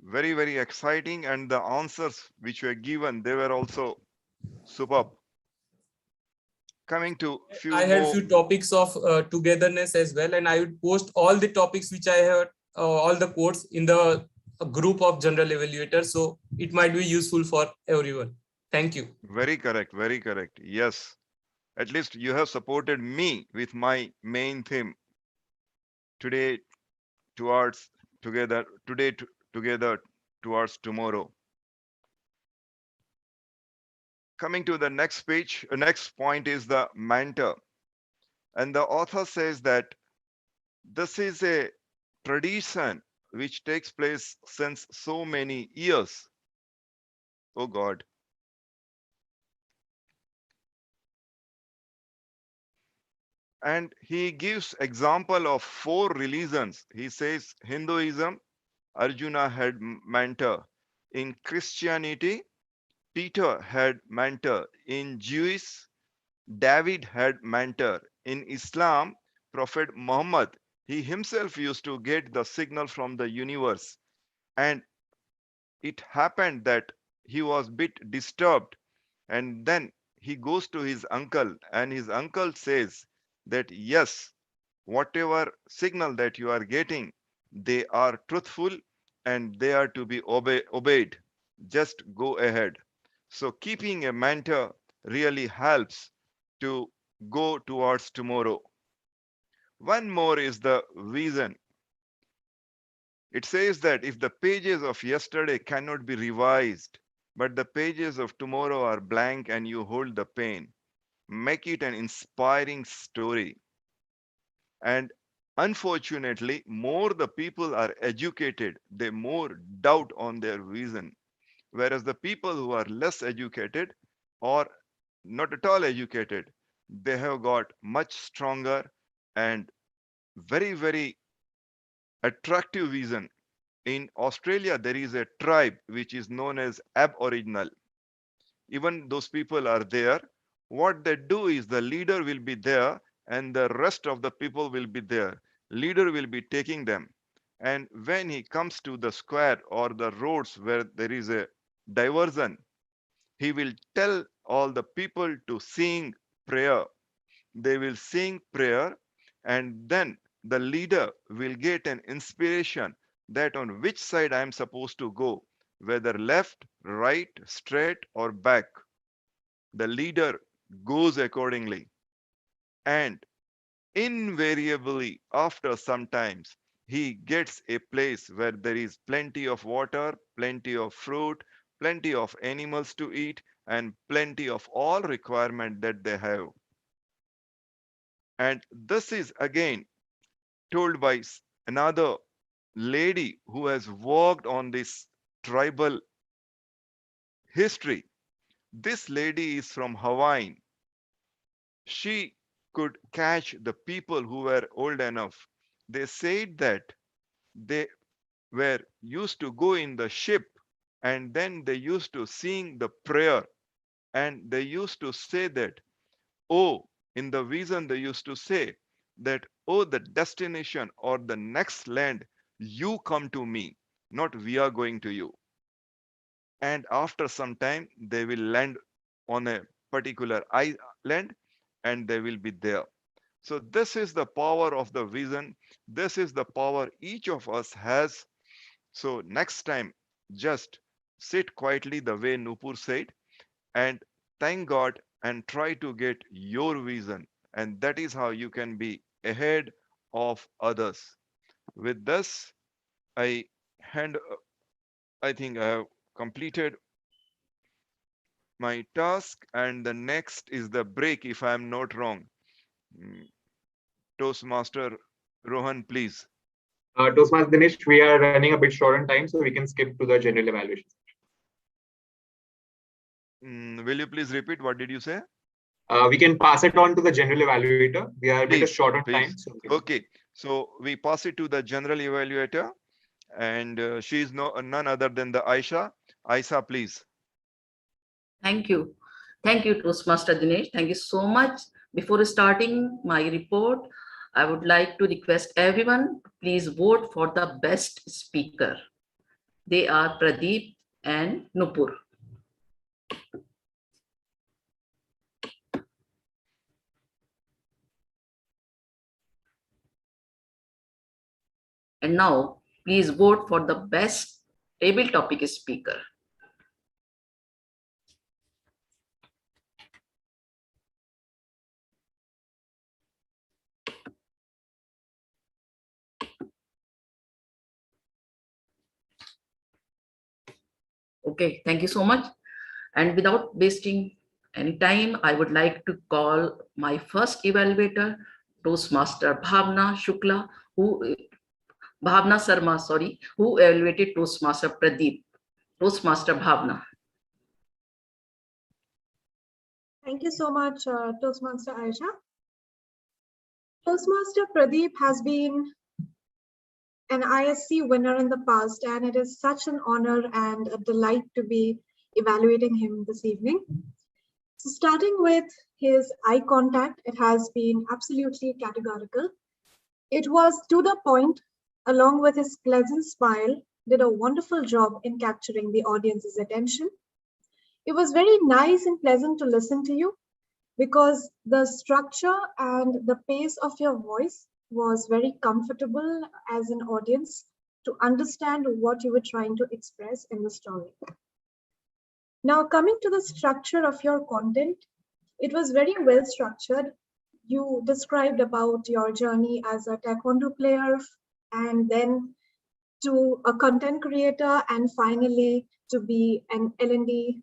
very, very exciting, and the answers which were given, they were also superb. Coming to few I had more. few topics of togetherness as well, and I would post all the topics which I have, all the quotes in the group of general evaluators, so it might be useful for everyone. Thank you. Very correct, very correct. Yes, at least you have supported me with my main theme today towards together, together towards tomorrow. Coming to the next page, next point is the mentor. And the author says that this is a tradition which takes place since so many years. Oh God. And he gives example of 4 religions. He says Hinduism, Arjuna had mentor. In Christianity, Peter had mentor. In Jewish, David had mentor. In Islam, Prophet Muhammad, he himself used to get the signal from the universe. And it happened that he was a bit disturbed, and then he goes to his uncle, and his uncle says that yes, whatever signal that you are getting, they are truthful and they are to be obeyed. Just go ahead. So keeping a mentor really helps to go towards tomorrow. One more is the vision. It says that if the pages of yesterday cannot be revised, but the pages of tomorrow are blank and you hold the pen, make it an inspiring story. And unfortunately, more the people are educated, they more doubt on their vision. Whereas the people who are less educated or not at all educated, they have got much stronger and very, very attractive vision. In Australia, there is a tribe which is known as Aboriginal. Even those people are there. What they do is the leader will be there and the rest of the people will be there. Leader will be taking them. And when he comes to the square or the roads where there is a diversion. He will tell all the people to sing prayer. They will sing prayer, and then the leader will get an inspiration that on which side I am supposed to go, whether left, right, straight, or back. The leader goes accordingly. And invariably, after some times, he gets a place where there is plenty of water, plenty of fruit, plenty of animals to eat, and plenty of all requirement that they have. And this is again told by another lady who has worked on this tribal history. This lady is from Hawaii. She could catch the people who were old enough. They said that they were used to go in the ship, and then they used to sing the prayer, and they used to say that, oh, in the vision they used to say that, oh, the destination or the next land, you come to me, not we are going to you. And after some time they will land on a particular island and they will be there. So this is the power of the vision. This is the power each of us has. So next time, just sit quietly the way Nupur said, and thank God and try to get your vision. And that is how you can be ahead of others. With this, I think I have completed my task, and the next is the break, if I am not wrong. Toastmaster Rohan, please. Toastmaster Dinesh, we are running a bit short on time, so we can skip to the general evaluation. Will you please repeat? What did you say? We can pass it on to the general evaluator. We are a bit short on time. So okay, so we pass it to the general evaluator, and she is none other than the Aisha. Aisha, please. Thank you. Thank you, Toastmaster Dinesh. Thank you so much. Before starting my report, I would like to request everyone to please vote for the best speaker. They are Pradeep and Nupur. And now, please vote for the best table topic speaker. Okay, thank you so much. And without wasting any time, I would like to call my first evaluator, Toastmaster Bhavna Sarma, who evaluated Toastmaster Pradeep. Toastmaster Bhavna. Thank you so much, Toastmaster Aisha. Toastmaster Pradeep has been an ISC winner in the past, and it is such an honor and a delight to be evaluating him this evening. So starting with his eye contact, it has been absolutely categorical. It was to the point, along with his pleasant smile, did a wonderful job in capturing the audience's attention. It was very nice and pleasant to listen to you because the structure and the pace of your voice was very comfortable as an audience to understand what you were trying to express in the story. Now, coming to the structure of your content, it was very well structured. You described about your journey as a taekwondo player and then to a content creator and finally to be an L&D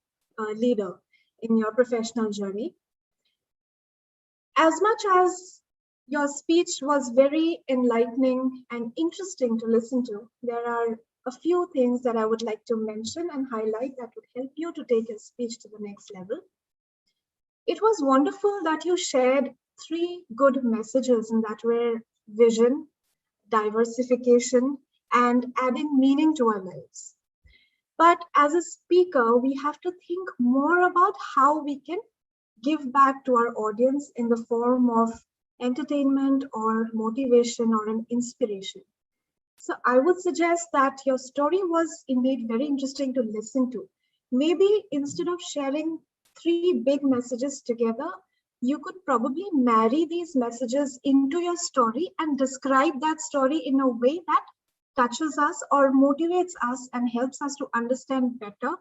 leader in your professional journey. As much as your speech was very enlightening and interesting to listen to, there are a few things that I would like to mention and highlight that would help you to take your speech to the next level. It was wonderful that you shared 3 good messages, and that were vision, diversification, and adding meaning to our lives. But as a speaker, we have to think more about how we can give back to our audience in the form of entertainment or motivation or an inspiration. So I would suggest that your story was indeed very interesting to listen to. maybe instead of sharing 3 big messages together, you could probably marry these messages into your story and describe that story in a way that touches us or motivates us and helps us to understand better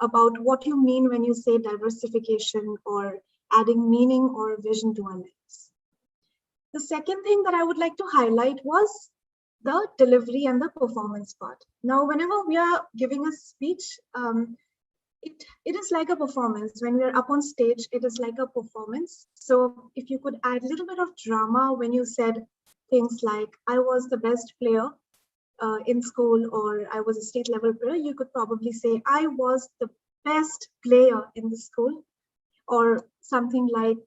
about what you mean when you say diversification or adding meaning or vision to our lives. The second thing that I would like to highlight was the delivery and the performance part. Now, whenever we are giving a speech, it is like a performance. When we're up on stage, it is like a performance. So if you could add a little bit of drama when you said things like, I was the best player in school, or I was a state level player, you could probably say, I was the best player in the school, or something like,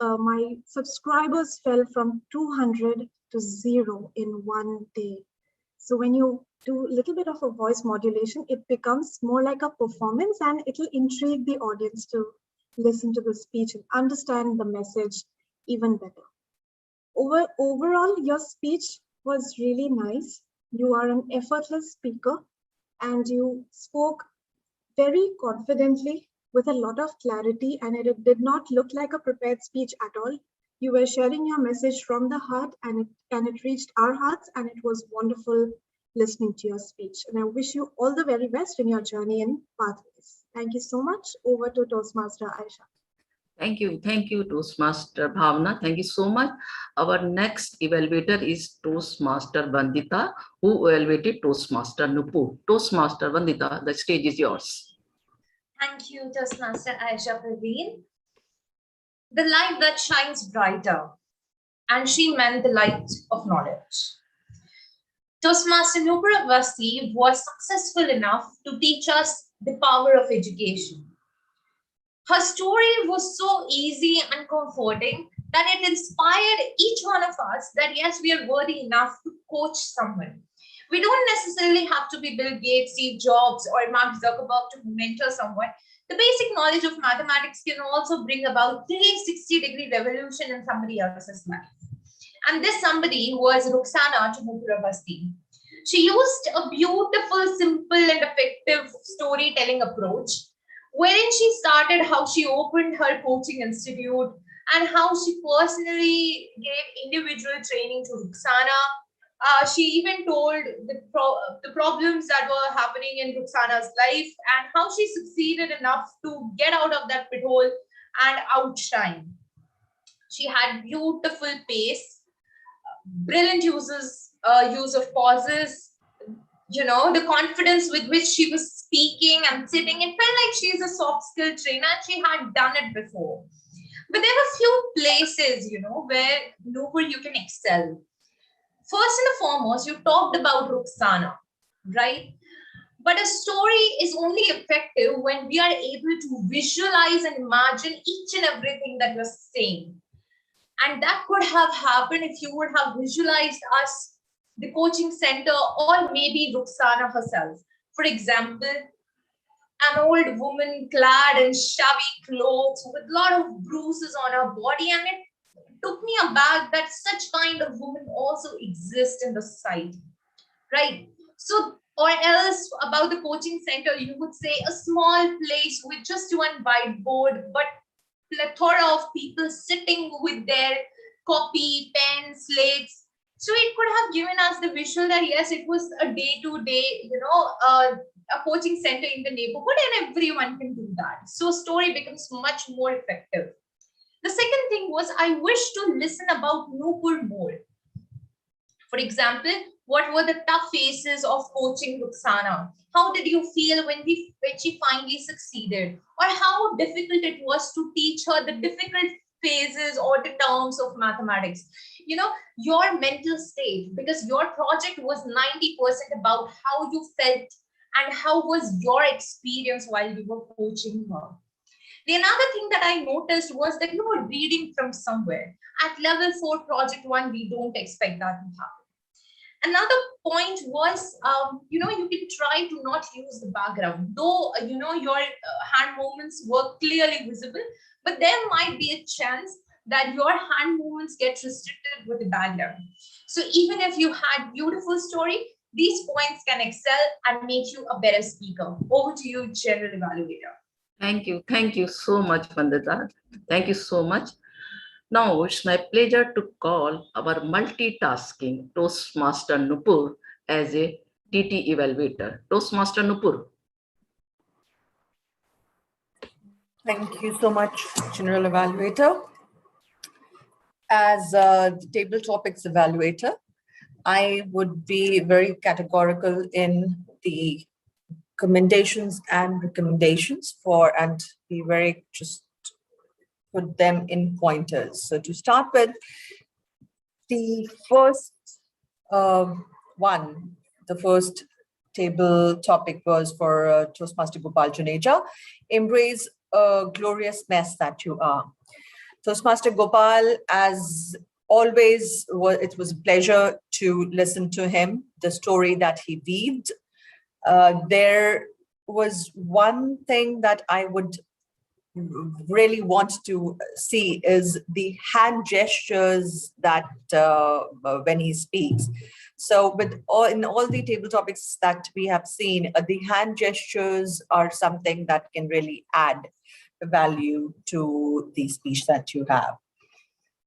my subscribers fell from 200 to 0 in one day. So when you do a little bit of a voice modulation, it becomes more like a performance, and it will intrigue the audience to listen to the speech and understand the message even better. Overall, your speech was really nice. You are an effortless speaker, and you spoke very confidently with a lot of clarity, and it did not look like a prepared speech at all. You were sharing your message from the heart, and it reached our hearts, and it was wonderful listening to your speech. And I wish you all the very best in your journey in Pathways. Thank you so much. Over to Toastmaster Aisha. Thank you, Toastmaster Bhavna. Thank you so much. Our next evaluator is Toastmaster Vandita, who evaluated Toastmaster Nupur. Toastmaster Vandita, the stage is yours. Thank you, Toastmaster Aisha Praveen. The light that shines brighter, and she meant the light of knowledge. Toastmaster Nupur Avasti was successful enough to teach us the power of education. Her story was so easy and comforting that it inspired each one of us that yes, we are worthy enough to coach someone. We don't necessarily have to be Bill Gates, Steve Jobs, or Mark Zuckerberg to mentor someone. The basic knowledge of mathematics can also bring about 360-degree revolution in somebody else's life. And this somebody was Ruxana Nupur Avasti. She used a beautiful, simple, and effective storytelling approach, wherein she started how she opened her coaching institute and how she personally gave individual training to Ruxana. She even told the problems that were happening in Ruxana's life and how she succeeded enough to get out of that pit hole and outshine. She had beautiful pace, brilliant use of pauses, the confidence with which she was speaking and sitting. It felt like she's a soft skill trainer and she had done it before. But there were few places, where Nupur you can excel. First and foremost, you talked about Ruxana, right? But a story is only effective when we are able to visualize and imagine each and everything that you're saying. And that could have happened if you would have visualized us, the coaching center, or maybe Ruxana herself. For example, an old woman clad in shabby clothes with a lot of bruises on her body, and it took me aback that such kind of women also exist in the society, right? So, or else about the coaching center, you would say a small place with just one whiteboard, but plethora of people sitting with their copy, pen, slates. So it could have given us the visual that yes, it was a day-to-day, a coaching center in the neighborhood, and everyone can do that. So story becomes much more effective. The second thing was I wish to listen about Nupur more. For example, what were the tough phases of coaching Ruxana? How did you feel when she finally succeeded? Or how difficult it was to teach her the difficult phases or the terms of mathematics? Your mental state, because your project was 90% about how you felt and how was your experience while you were coaching her. The another thing that I noticed was that you were reading from somewhere. At level 4 project 1, we don't expect that to happen. Another point was, you can try to not use the background, though, your hand movements were clearly visible, but there might be a chance that your hand movements get restricted with the background. So even if you had beautiful story, These points can excel and make you a better speaker. Over to you, General Evaluator. Thank you so much, Vandita. Thank you so much. Now it's my pleasure to call our multitasking Toastmaster Nupur as a TT evaluator. Toastmaster Nupur. Thank you so much, General Evaluator. As the table topics evaluator, I would be very categorical in the commendations and recommendations and be very just put them in pointers. So to start with, the first the first table topic was for Toastmaster Gopal Juneja, embrace a glorious mess that you are. Toastmaster Gopal, as always, it was a pleasure to listen to him, the story that he weaved. There was one thing that I would really want to see is the hand gestures that when he speaks. So in all the table topics that we have seen, the hand gestures are something that can really add value to the speech that you have.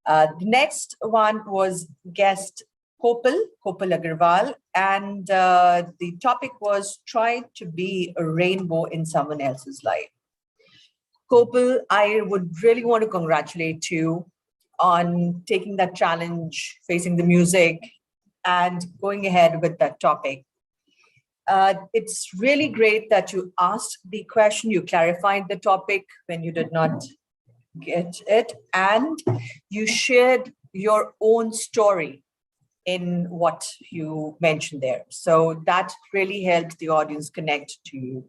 The next one was guest Kopal Agarwal, and the topic was try to be a rainbow in someone else's life. Kopal, I would really want to congratulate you on taking that challenge, facing the music, and going ahead with that topic. It's really great that you asked the question, you clarified the topic when you did not get it, and you shared your own story in what you mentioned there. So that really helped the audience connect to you.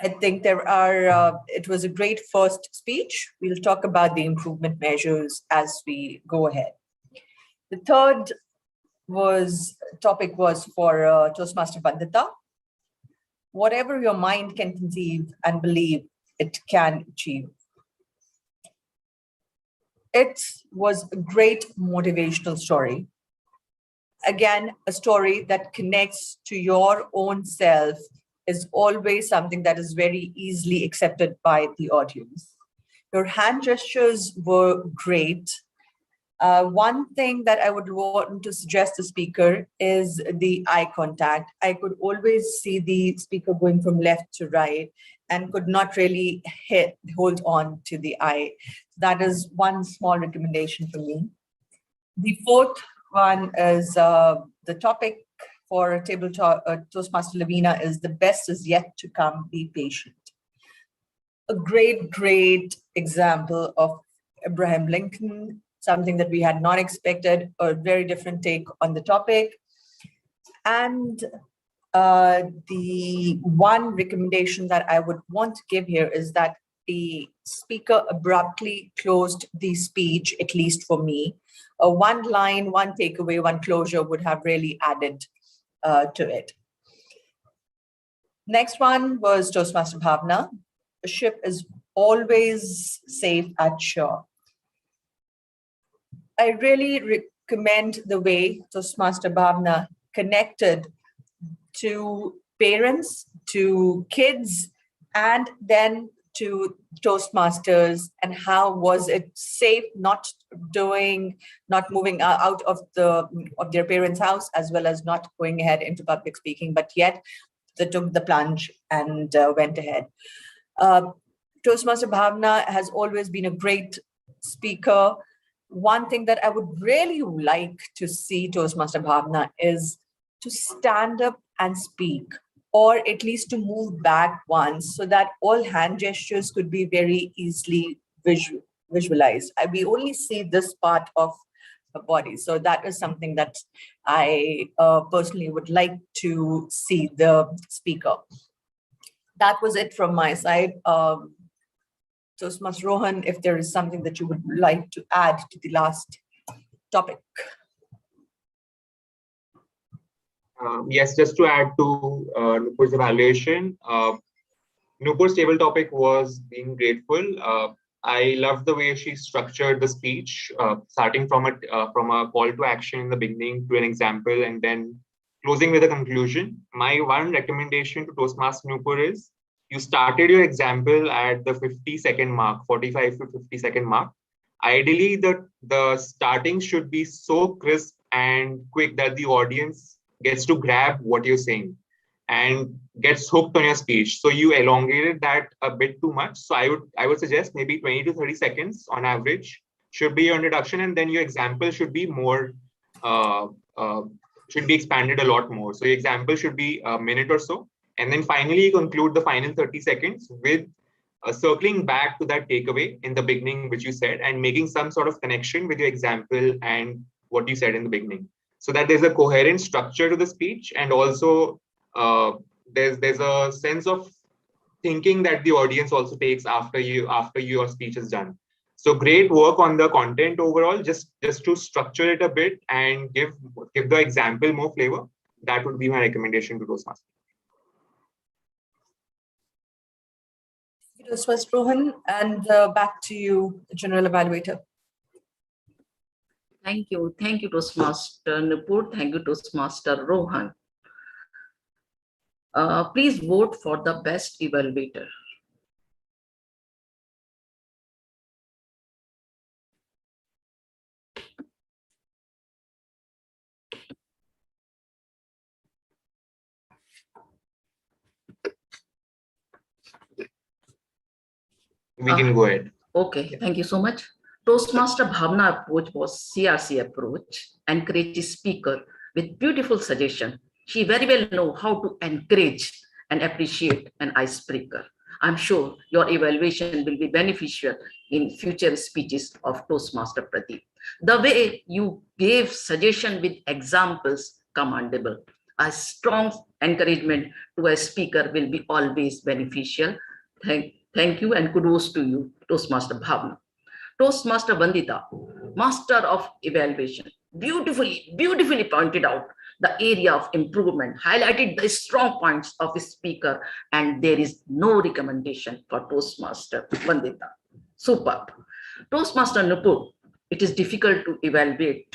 I think it was a great first speech. We'll talk about the improvement measures as we go ahead. The third topic was for Toastmaster Vandita. Whatever your mind can conceive and believe, it can achieve. It was a great motivational story. Again, a story that connects to your own self is always something that is very easily accepted by the audience. Your hand gestures were great. One thing that I would want to suggest the speaker is the eye contact. I could always see the speaker going from left to right and could not really hold on to the eye. That is one small recommendation for me. The fourth one is the topic for Toastmaster Lavina is the best is yet to come, be patient. A great example of Abraham Lincoln, something that we had not expected, a very different take on the topic. And the one recommendation that I would want to give here is that the speaker abruptly closed the speech, at least for me. One line, one takeaway, one closure would have really added to it. Next one was Toastmaster Bhavna. The ship is always safe at shore. I really recommend the way Toastmaster Bhavna connected to parents, to kids, and then to Toastmasters, and how was it safe not moving out of their parents' house, as well as not going ahead into public speaking, but yet they took the plunge and went ahead. Toastmaster Bhavna has always been a great speaker. One thing that I would really like to see Toastmaster Bhavna is to stand up and speak, or at least to move back once, so that all hand gestures could be very easily visualized. We only see this part of the body. So that is something that I personally would like to see the speaker. That was it from my side. Toastmaster Rohan, if there is something that you would like to add to the last topic. Yes, just to add to Nupur's evaluation, Nupur's table topic was being grateful. I love the way she structured the speech, starting from a call to action in the beginning to an example, and then closing with a conclusion, my one recommendation to Toastmaster Nupur is you started your example at the 50-second mark, 45 to 50-second mark. Ideally, the starting should be so crisp and quick that the audience gets to grab what you're saying and gets hooked on your speech. So you elongated that a bit too much. So I would suggest maybe 20 to 30 seconds on average should be your introduction, and then your example should be more should be expanded a lot more. So your example should be a minute or so, and then finally you conclude the final 30 seconds with circling back to that takeaway in the beginning, which you said, and making some sort of connection with your example and what you said in the beginning, so that there's a coherent structure to the speech, and also there's a sense of thinking that the audience also takes after your speech is done. So great work on the content overall. Just to structure it a bit and give the example more flavor. That would be my recommendation to Toastmasters. Toastmaster Rohan, and back to you, the General Evaluator. Thank you. Thank you, Toastmaster Nupur. Thank you, Toastmaster Rohan. Please vote for the best evaluator. We can go ahead. Okay, thank you so much. Toastmaster Bhavna approach was CRC approach, encourage speaker with beautiful suggestion. She very well know how to encourage and appreciate an icebreaker. I'm sure your evaluation will be beneficial in future speeches of Toastmaster Pradeep. The way you gave suggestion with examples commendable. A strong encouragement to a speaker will be always beneficial. Thank you and kudos to you, Toastmaster Bhavna. Toastmaster Vandita, master of evaluation, beautifully pointed out the area of improvement, highlighted the strong points of the speaker, and there is no recommendation for Toastmaster Vandita. Superb. Toastmaster Nupur, it is difficult to evaluate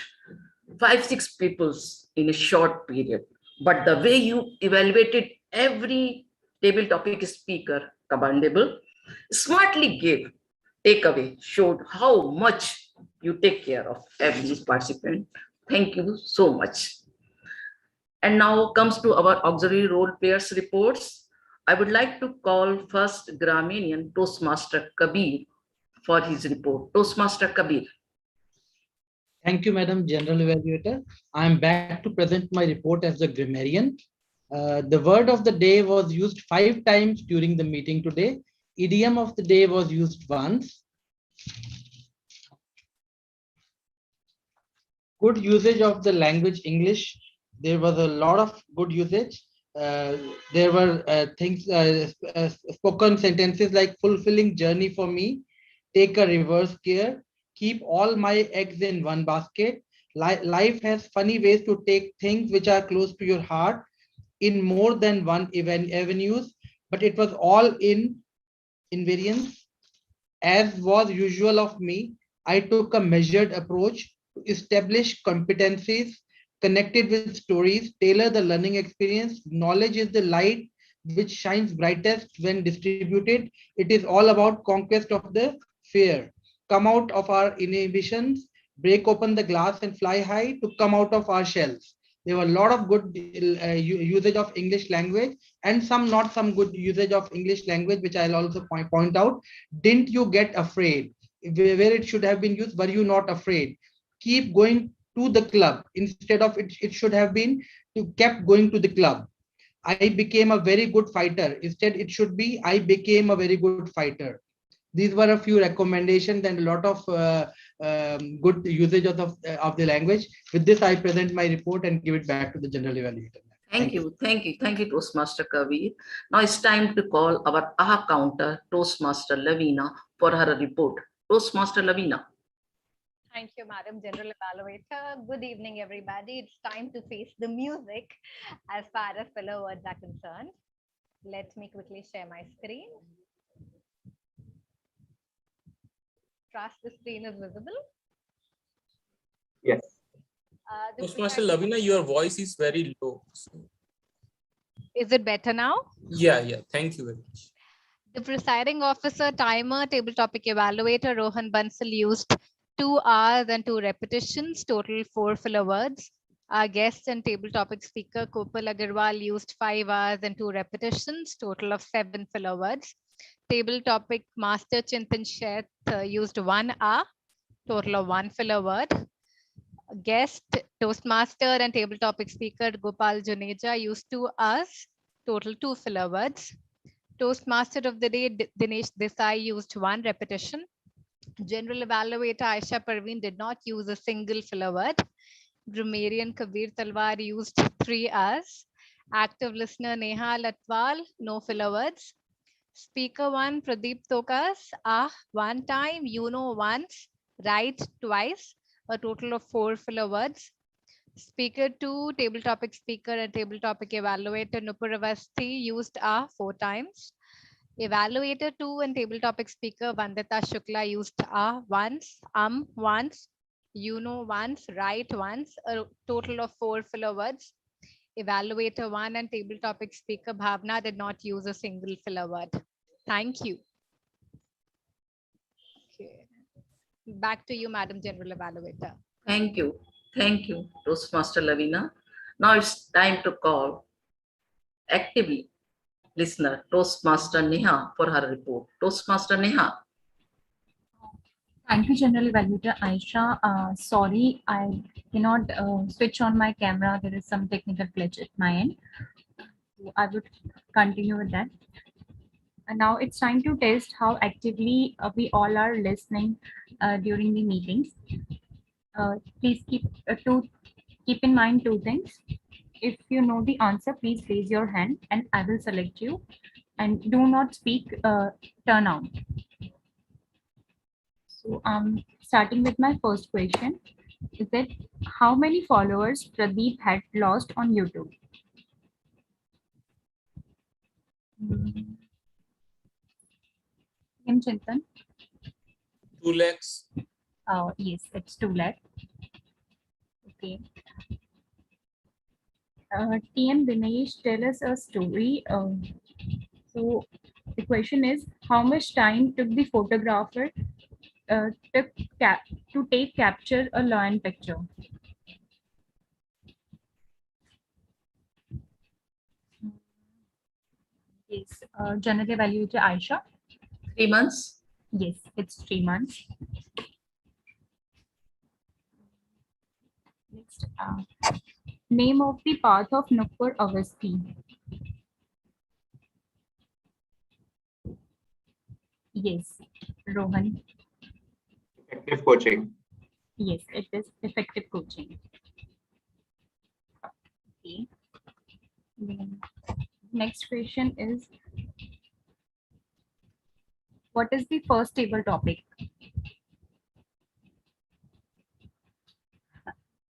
5-6 people in a short period, but the way you evaluated every table topic speaker, commendable. Smartly gave takeaway, showed how much you take care of every participant. Thank you so much. And now comes to our auxiliary role players reports. I would like to call first Gramanian Toastmaster Kabir for his report. Toastmaster Kabir. Thank you, Madam General Evaluator. I am back to present my report as the grammarian. The word of the day was used 5 times during the meeting today. Idiom of the day was used once. Good usage of the language English. There was a lot of good usage. There were spoken sentences like fulfilling journey for me, take a reverse care, keep all my eggs in one basket. Life has funny ways to take things which are close to your heart in more than one avenues, but it was all in invariance. As was usual of me, I took a measured approach to establish competencies connected with stories, tailor the learning experience. Knowledge is the light which shines brightest when distributed. It is all about conquest of the fear. Come out of our inhibitions, break open the glass and fly high to come out of our shells. There were a lot of good usage of English language and not some good usage of English language, which I'll also point out. Didn't you get afraid? Where it should have been used, were you not afraid? Keep going to the club. Instead of it should have been to kept going to the club. I became a very good fighter. Instead, it should be I became a very good fighter. These were a few recommendations and a lot of good usage of the language. With this, I present my report and give it back to the General Evaluator. Thank you, Toastmaster Kabir. Now it's time to call our AHA counter, Toastmaster Lavina, for her report. Toastmaster Lavina. Thank you, Madam General Evaluator. Good evening, everybody. It's time to face the music as far as filler words are concerned. Let me quickly share my screen. Trust the screen is visible. Yes. The Toastmaster presiding- Lavina, your voice is very low. Is it better now? Yeah. Thank you very much. The presiding officer, timer, table topic evaluator, Rohan Bansal used 2 hours and 2 repetitions, total 4 filler words. Our guest and table topic speaker, Kopal Agarwal, used 5 hours and 2 repetitions, total of 7 filler words. Table topic master Chintan Sheth used 1 hour, total of 1 filler word. Guest, Toastmaster and table topic speaker, Gopal Juneja, used 2 hours, total 2 filler words. Toastmaster of the day, Dinesh Desai, used 1 repetition. General evaluator Aisha Parveen did not use a single filler word. Grammarian Kabir Talwar used 3 hours. Active listener Neha Latwal, no filler words. Speaker 1, Pradeep Tokas, 1 time, once, right twice, a total of 4 filler words. Speaker 2, table topic speaker and table topic evaluator Nupur Avasthi used 4 times. Evaluator 2 and table topic speaker Vandita Shukla used once, once, once, right once, a total of 4 filler words. Evaluator 1 and table topic speaker Bhavna did not use a single filler word. Thank you. Okay. Back to you, Madam General Evaluator. Thank you. Thank you, Toastmaster Lavina. Now it's time to call actively listener Toastmaster Neha for her report. Toastmaster Neha. Thank you, General Evaluator Aisha. Sorry, I cannot switch on my camera. There is some technical glitch at my end. So I would continue with that. And now it's time to test how actively we all are listening during the meetings. Please keep in mind 2 things. If you know the answer, please raise your hand and I will select you. And do not speak, turn out. So starting with my first question, is that how many followers Pradeep had lost on YouTube? Chintan? 2 lakhs. Yes, it's 2 lakh. Okay. TM Dinesh, tell us a story. So the question is, how much time took the photographer to take capture a lion picture? Yes, General Evaluator Aisha. 3 months. Yes, it's 3 months. Next, name of the path of Nupur Avasthi. Yes, Rohan. Effective coaching. Yes, it is effective coaching. Okay. Then next question is, what is the first table topic?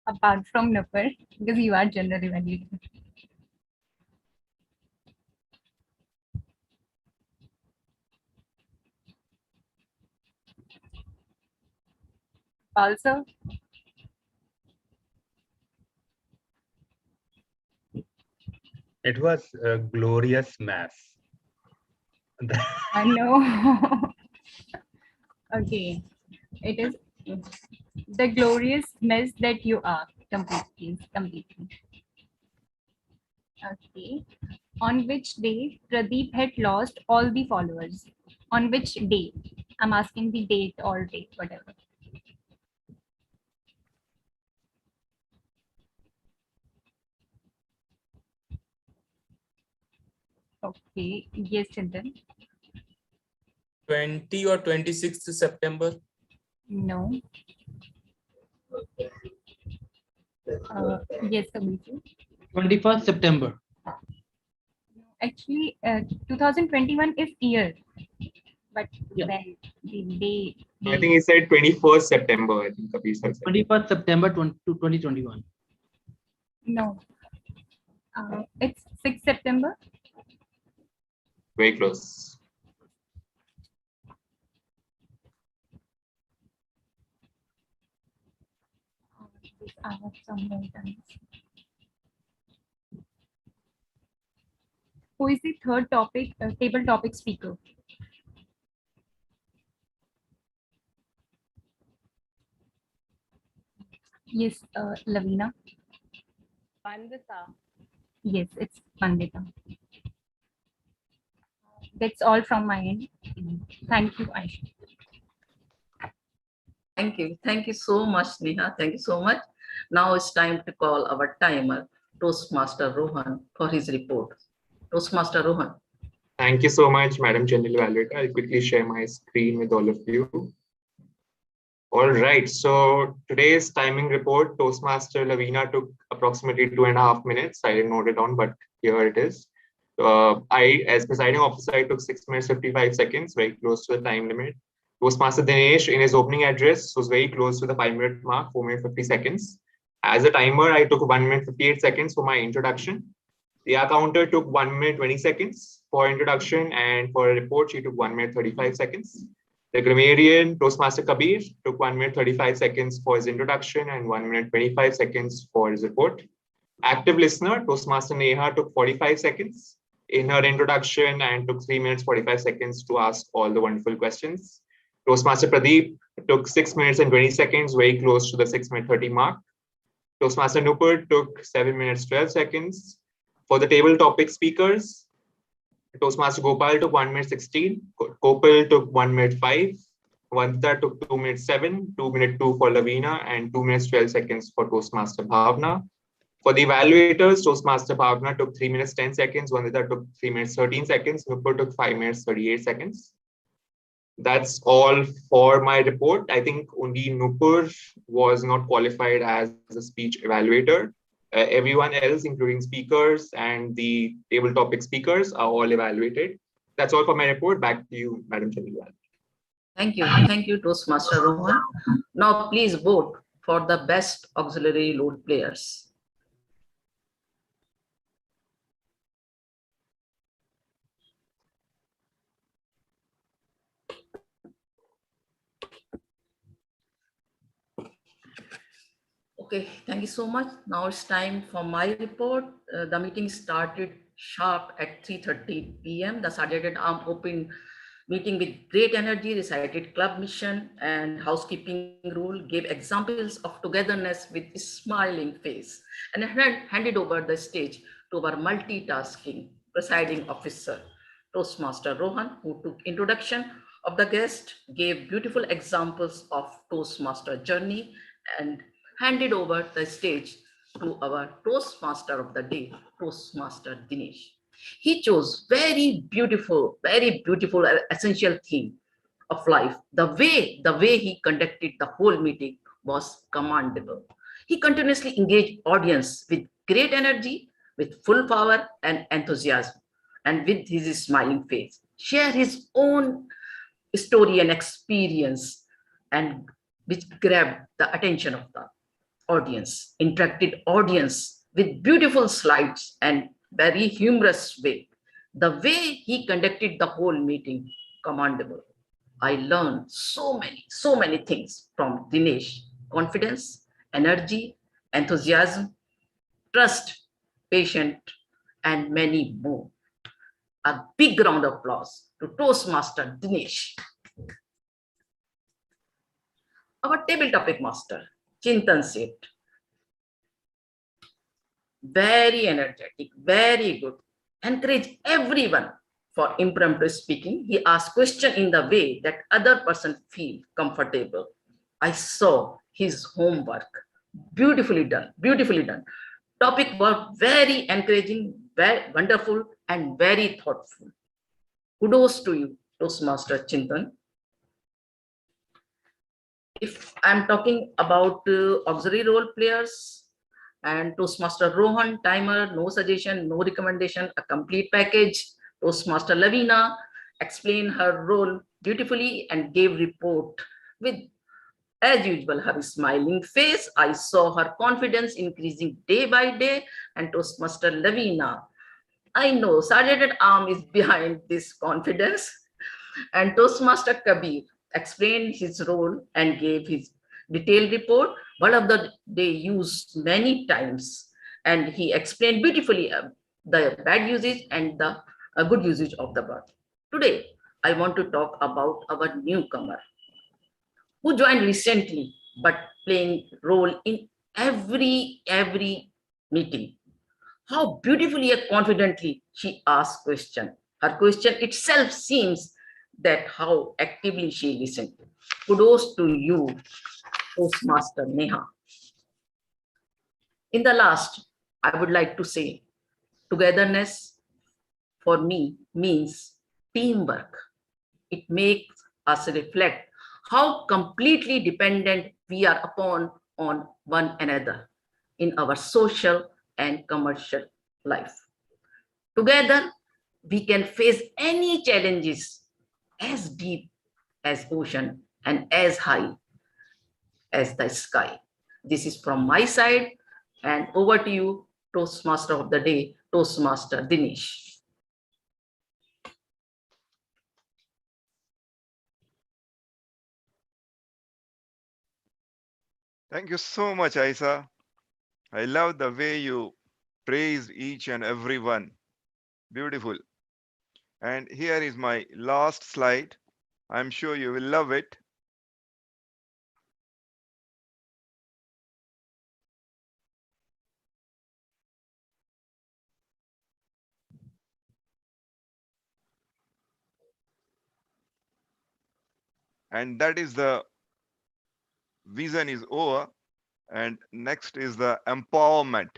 Apart from Nupur, because you are general evaluator. Also, It was a glorious mass. I know. Okay, it is the glorious mess that you are. Completely. Okay. On which day Pradeep had lost all the followers? On which day? I'm asking the date or date, whatever. Okay. Yes, Chintan. 20 or 26th September. No. Yes, Abhijit. 21st September. Actually, 2021 is year, but Yeah. when the day. I think he said 21st September. I think Kabir sir said. 21st September 2021. No. It's 6th September. Very close. I have some more time. Who is the third topic, table topic speaker? Yes, Lavina. Vandita. Yes, it's Pandita. That's all from my end. Thank you, Aisha. Thank you. Thank you so much, Neha. Thank you so much. Now it's time to call our timer, Toastmaster Rohan, for his report. Toastmaster Rohan. Thank you so much, Madam General Evaluator. I'll quickly share my screen with all of you. All right, so today's timing report, Toastmaster Lavina took approximately 2.5 minutes. I didn't note it down, but here it is. I, as presiding officer, I took 6 minutes 55 seconds, very close to the time limit. Toastmaster Dinesh, in his opening address, was very close to the 5-minute mark, 4 minutes 50 seconds. As a timer, I took 1 minute 58 seconds for my introduction. The counter took 1 minute 20 seconds for introduction, and for a report, she took 1 minute 35 seconds. The grammarian, Toastmaster Kabir, took 1 minute 35 seconds for his introduction and 1 minute 25 seconds for his report. Active listener, Toastmaster Neha, took 45 seconds in her introduction and took 3 minutes 45 seconds to ask all the wonderful questions. Toastmaster Pradeep took 6 minutes and 20 seconds, very close to the 6 minute 30 mark. Toastmaster Nupur took 7 minutes 12 seconds. For the table topic speakers, Toastmaster Gopal took 1 minute 16, Kopal took 1 minute 5, Vandita took 2 minutes 7, 2 minute 2 for Lavina, and 2 minutes 12 seconds for Toastmaster Bhavna. For the evaluators, Toastmaster Bhavna took 3 minutes 10 seconds, Vandita took 3 minutes 13 seconds, Nupur took 5 minutes 38 seconds. That's all for my report. I think only Nupur was not qualified as a speech evaluator. Everyone else, including speakers and the table topic speakers, are all evaluated. That's all for my report. Back to you, Madam General. Thank you. Thank you, Toastmaster Rohan. Now please vote for the best auxiliary role players. Okay, thank you so much. Now it's time for my report. The meeting started sharp at 3:30 p.m. The Sergeant Arm opened meeting with great energy, recited club mission and housekeeping rule, gave examples of togetherness with a smiling face, and handed over the stage to our multitasking presiding officer, Toastmaster Rohan, who took introduction of the guest, gave beautiful examples of Toastmaster journey, and handed over the stage to our Toastmaster of the day, Toastmaster Dinesh. He chose very beautiful essential theme of life. The way he conducted the whole meeting was commendable. He continuously engaged audience with great energy, with full power and enthusiasm, and with his smiling face, share his own story and experience, and which grabbed the attention of the audience, interacted audience with beautiful slides and very humorous way. The way he conducted the whole meeting, commendable. I learned so many things from Dinesh. Confidence, energy, enthusiasm, trust, patience, and many more. A big round of applause to Toastmaster Dinesh. Our table topic master, Chintan Seth. Very energetic, very good. Encourage everyone for impromptu speaking. He asked question in the way that other person feel comfortable. I saw his homework. Beautifully done, beautifully done. Topic was very encouraging, very wonderful, and very thoughtful. Kudos to you, Toastmaster Chintan. If I'm talking about auxiliary role players, and Toastmaster Rohan, timer, no suggestion, no recommendation, a complete package. Toastmaster Lavina explained her role beautifully and gave report with, as usual, her smiling face. I saw her confidence increasing day by day. And Toastmaster Lavina, I know Sergeant Arm is behind this confidence. And Toastmaster Kabir explained his role and gave detailed report, word of the day used many times, and he explained beautifully the bad usage and the good usage of the word. Today, I want to talk about our newcomer who joined recently but playing role in every meeting. How beautifully and confidently she asked question. Her question itself seems that how actively she listened. Kudos to you, Toastmaster Neha. In the last, I would like to say togetherness for me means teamwork. It makes us reflect how completely dependent we are upon on one another in our social and commercial life. Together, we can face any challenges as deep as ocean and as high as the sky. This is from my side, and over to you, Toastmaster of the day, Toastmaster Dinesh. Thank you so much, Aisa. I love the way you praised each and every one. Beautiful. And here is my last slide. I'm sure you will love it. And that is the vision is over. And next is the empowerment.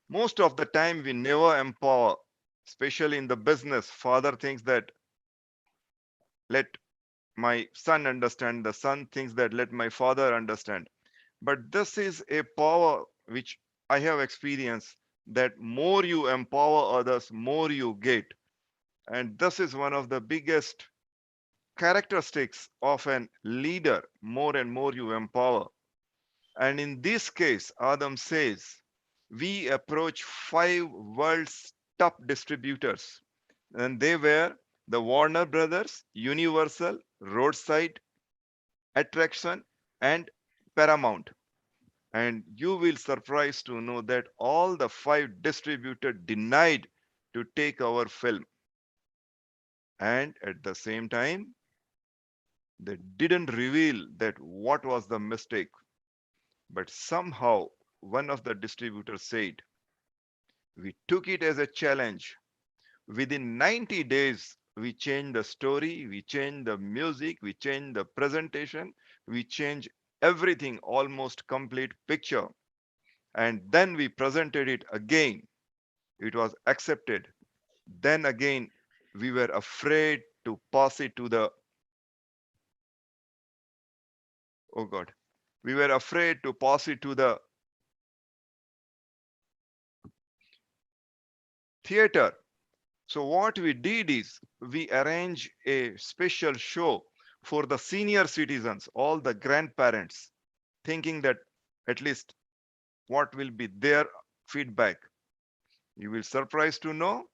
Most of the time we never empower, especially in the business. Father thinks that let my son understand, the son thinks that let my father understand. But this is a power which I have experienced, that more you empower others, more you get. And this is one of the biggest characteristics of an leader. More and more you empower. And in this case, Adam says, we approach 5 world's top distributors. And they were the Warner Brothers, Universal, Roadside, Attraction, and Paramount. And you will surprised to know that all the 5 distributors denied to take our film. And at the same time, they didn't reveal that what was the mistake. But somehow one of the distributors said, we took it as a challenge. Within 90 days, we changed the story, we changed the music, we changed the presentation, we changed everything, almost complete picture. And then we presented it again. It was accepted. Then again, we were afraid to pass it to the, oh God, we were afraid to pass it to the theater. So what we did is we arranged a special show for the senior citizens, all the grandparents, thinking that at least what will be their feedback. You will surprised to know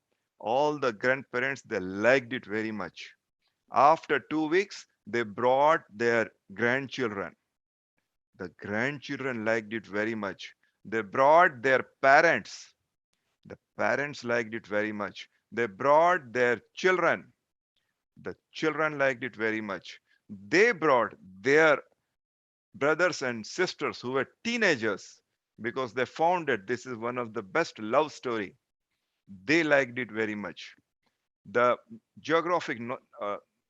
all the grandparents, they liked it very much. After 2 weeks, they brought their grandchildren. The grandchildren liked it very much. They brought their parents. The parents liked it very much. They brought their children. The children liked it very much. They brought their brothers and sisters who were teenagers because they found that this is one of the best love story. They liked it very much. The Geographic,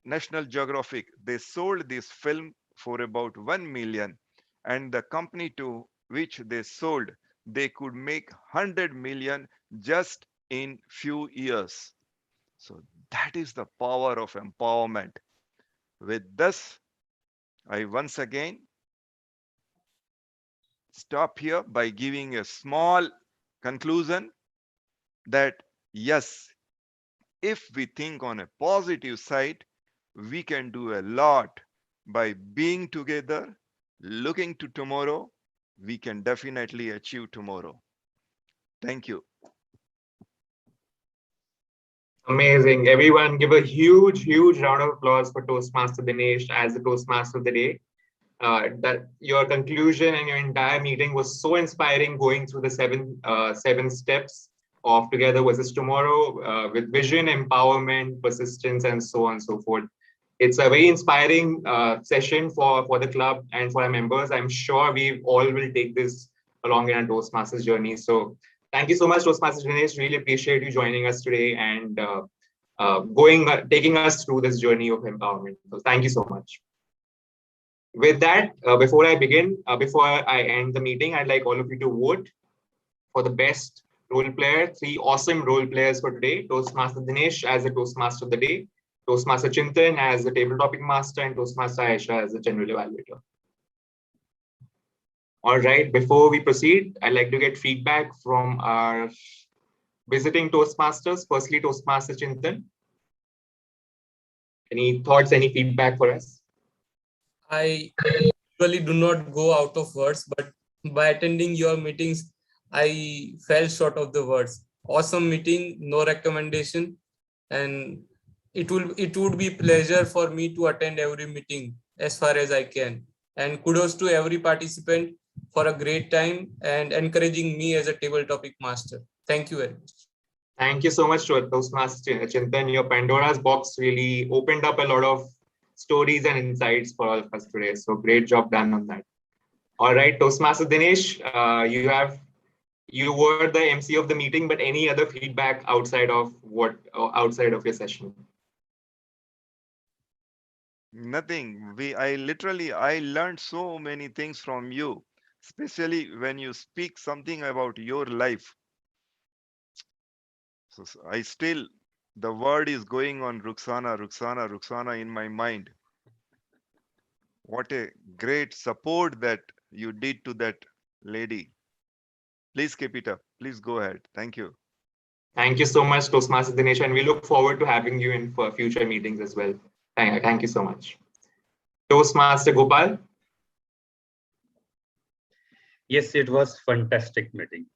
National Geographic, they sold this film for about 1 million, and the company to which they sold, they could make 100 million just in few years. So that is the power of empowerment. With this, I once again stop here by giving a small conclusion that yes, if we think on a positive side, we can do a lot by being together, looking to tomorrow. We can definitely achieve tomorrow. Thank you. Amazing. Everyone give a huge round of applause for Toastmaster Dinesh as the Toastmaster of the day. that your conclusion and your entire meeting was so inspiring, going through the seven steps of Together versus Tomorrow with vision, empowerment, persistence, and so on and so forth. It's a very inspiring session for the club and for our members. I'm sure we all will take this along in our Toastmasters journey. So thank you so much, Toastmasters Dinesh. Really appreciate you joining us today and taking us through this journey of empowerment. So thank you so much. With that, before I end the meeting, I'd like all of you to vote for the best role player. 3 awesome role players for today: Toastmaster Dinesh as the Toastmaster of the day, Toastmaster Chintan as the table topic master, and Toastmaster Aisha as the general evaluator. All right, before we proceed, I'd like to get feedback from our visiting Toastmasters. Firstly, Toastmaster Chintan. Any thoughts, any feedback for us? I usually do not go out of words, but by attending your meetings, I fell short of the words. Awesome meeting, no recommendation, and it would be pleasure for me to attend every meeting as far as I can. And kudos to every participant for a great time and encouraging me as a table topic master. Thank you very much. Thank you so much, Toastmaster Chintan. Your Pandora's box really opened up a lot of stories and insights for all of us today. So great job done on that. All right, Toastmaster Dinesh, you were the MC of the meeting, but any other feedback outside of your session? Nothing. I learned so many things from you, especially when you speak something about your life. So the word is going on Ruxana in my mind. What a great support that you did to that lady. Please keep it up. Please go ahead. Thank you. Thank you so much, Toastmaster Dinesh, and we look forward to having you in for future meetings as well. Thank you so much. Toastmaster Gopal. Yes, it was fantastic meeting.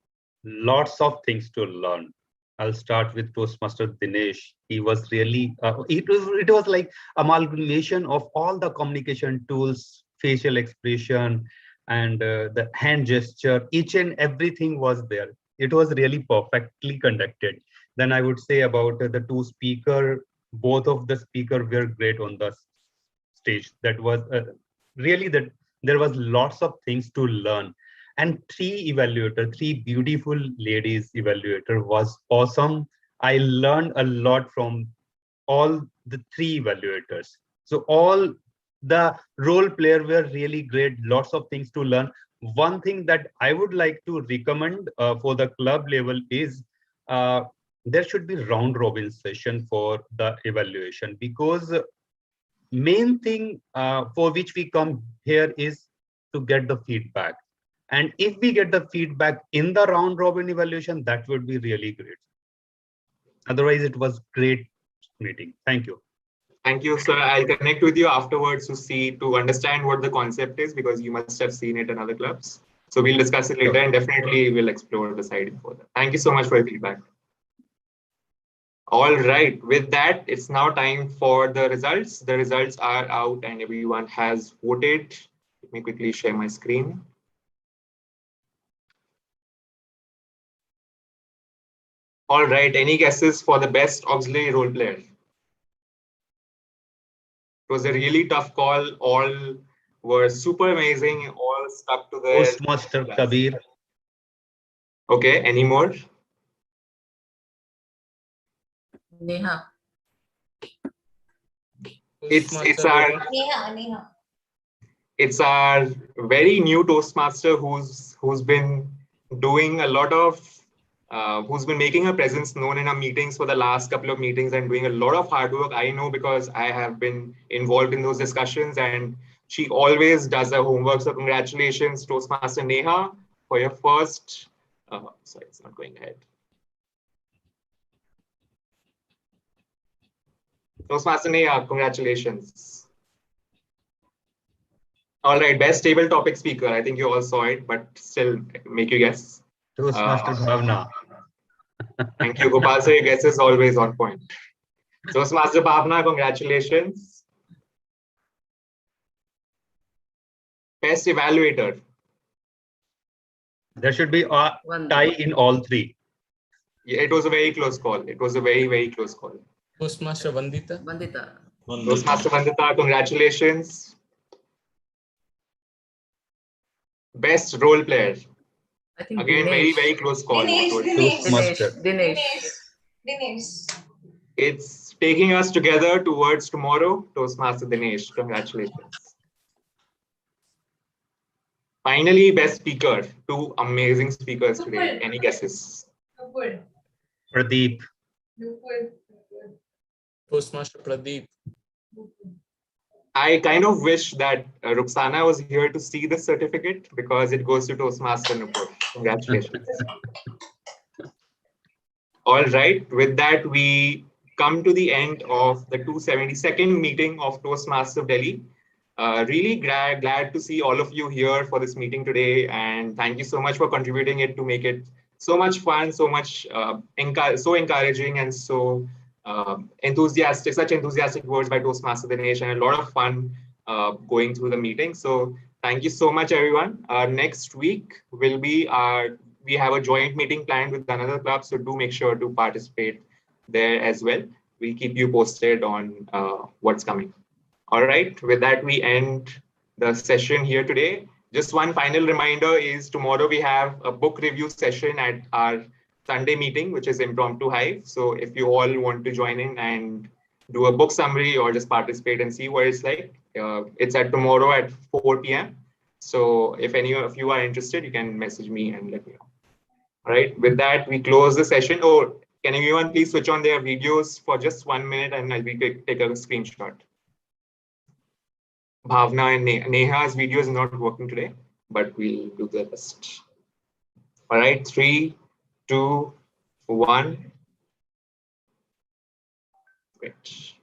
Lots of things to learn. I'll start with Toastmaster Dinesh. He was really, it was like amalgamation of all the communication tools, facial expression, and the hand gesture. Each and everything was there. It was really perfectly conducted. Then I would say about the 2 speakers. Both of the speakers were great on the stage. That was really that there was lots of things to learn. And 3 beautiful ladies evaluator was awesome. I learned a lot from all the 3 evaluators. So all the role players were really great, lots of things to learn. One thing that I would like to recommend for the club level is there should be round robin session for the evaluation, because main thing for which we come here is to get the feedback. And if we get the feedback in the round robin evaluation, that would be really great. Otherwise, it was great meeting. Thank you. Thank you, sir. I'll connect with you afterwards to understand what the concept is, because you must have seen it in other clubs. So we'll discuss it later, and definitely we'll explore the side further. Thank you so much for your feedback. All right, with that, it's now time for the results. The results are out and everyone has voted. Let me quickly share my screen. All right, any guesses for the best auxiliary role player? It was a really tough call. All were super amazing, all stuck to their Toastmaster Kabir. Okay, any more? Neha. It's our very new Toastmaster who's been doing a lot of who's been making her presence known in our meetings for the last couple of meetings and doing a lot of hard work. I know, because I have been involved in those discussions, and she always does her homework. So congratulations, Toastmaster Neha, for your first. Sorry, it's not going ahead. Toastmaster Neha, congratulations. All right, best table topic speaker. I think you all saw it, but still make you guess. Toastmaster Bhavna. Thank you, Gopal. So your guess is always on point. Toastmaster Bhavna, congratulations. Best evaluator. There should be a tie in all three. Yeah, it was a very close call. It was a very, very close call. Toastmaster Vandita. Toastmaster Vandita, congratulations. Best role player. I think Again, very, very close call. Dinesh. It's taking us together towards tomorrow. Toastmaster Dinesh, congratulations. Finally, best speaker. Two amazing speakers today. Any guesses? Pradeep. Toastmaster Pradeep. I kind of wish that Ruxana was here to see the certificate because it goes to Toastmaster Nupur. Congratulations. All right, with that, we come to the end of the 272nd meeting of Toastmasters of Delhi. Really glad to see all of you here for this meeting today, and thank you so much for contributing it to make it so much fun, so much so encouraging, and so enthusiastic. Such enthusiastic words by Toastmaster Dinesh, and a lot of fun going through the meeting. So thank you so much, everyone. Next week will be we have a joint meeting planned with another club, so do make sure to participate there as well. We'll keep you posted on what's coming. All right, with that, we end the session here today. Just one final reminder is tomorrow we have a book review session at our Sunday meeting, which is Impromptu Hive. So if you all want to join in and do a book summary or just participate and see what it's like, it's at tomorrow at 4 p.m. So if any of you are interested, you can message me and let me know. All right, with that, we close the session. Oh, can everyone please switch on their videos for just 1 minute and I'll take a screenshot. Bhavna and Neha's video is not working today, but we'll do the rest. All right, 3, 2, 1. Great.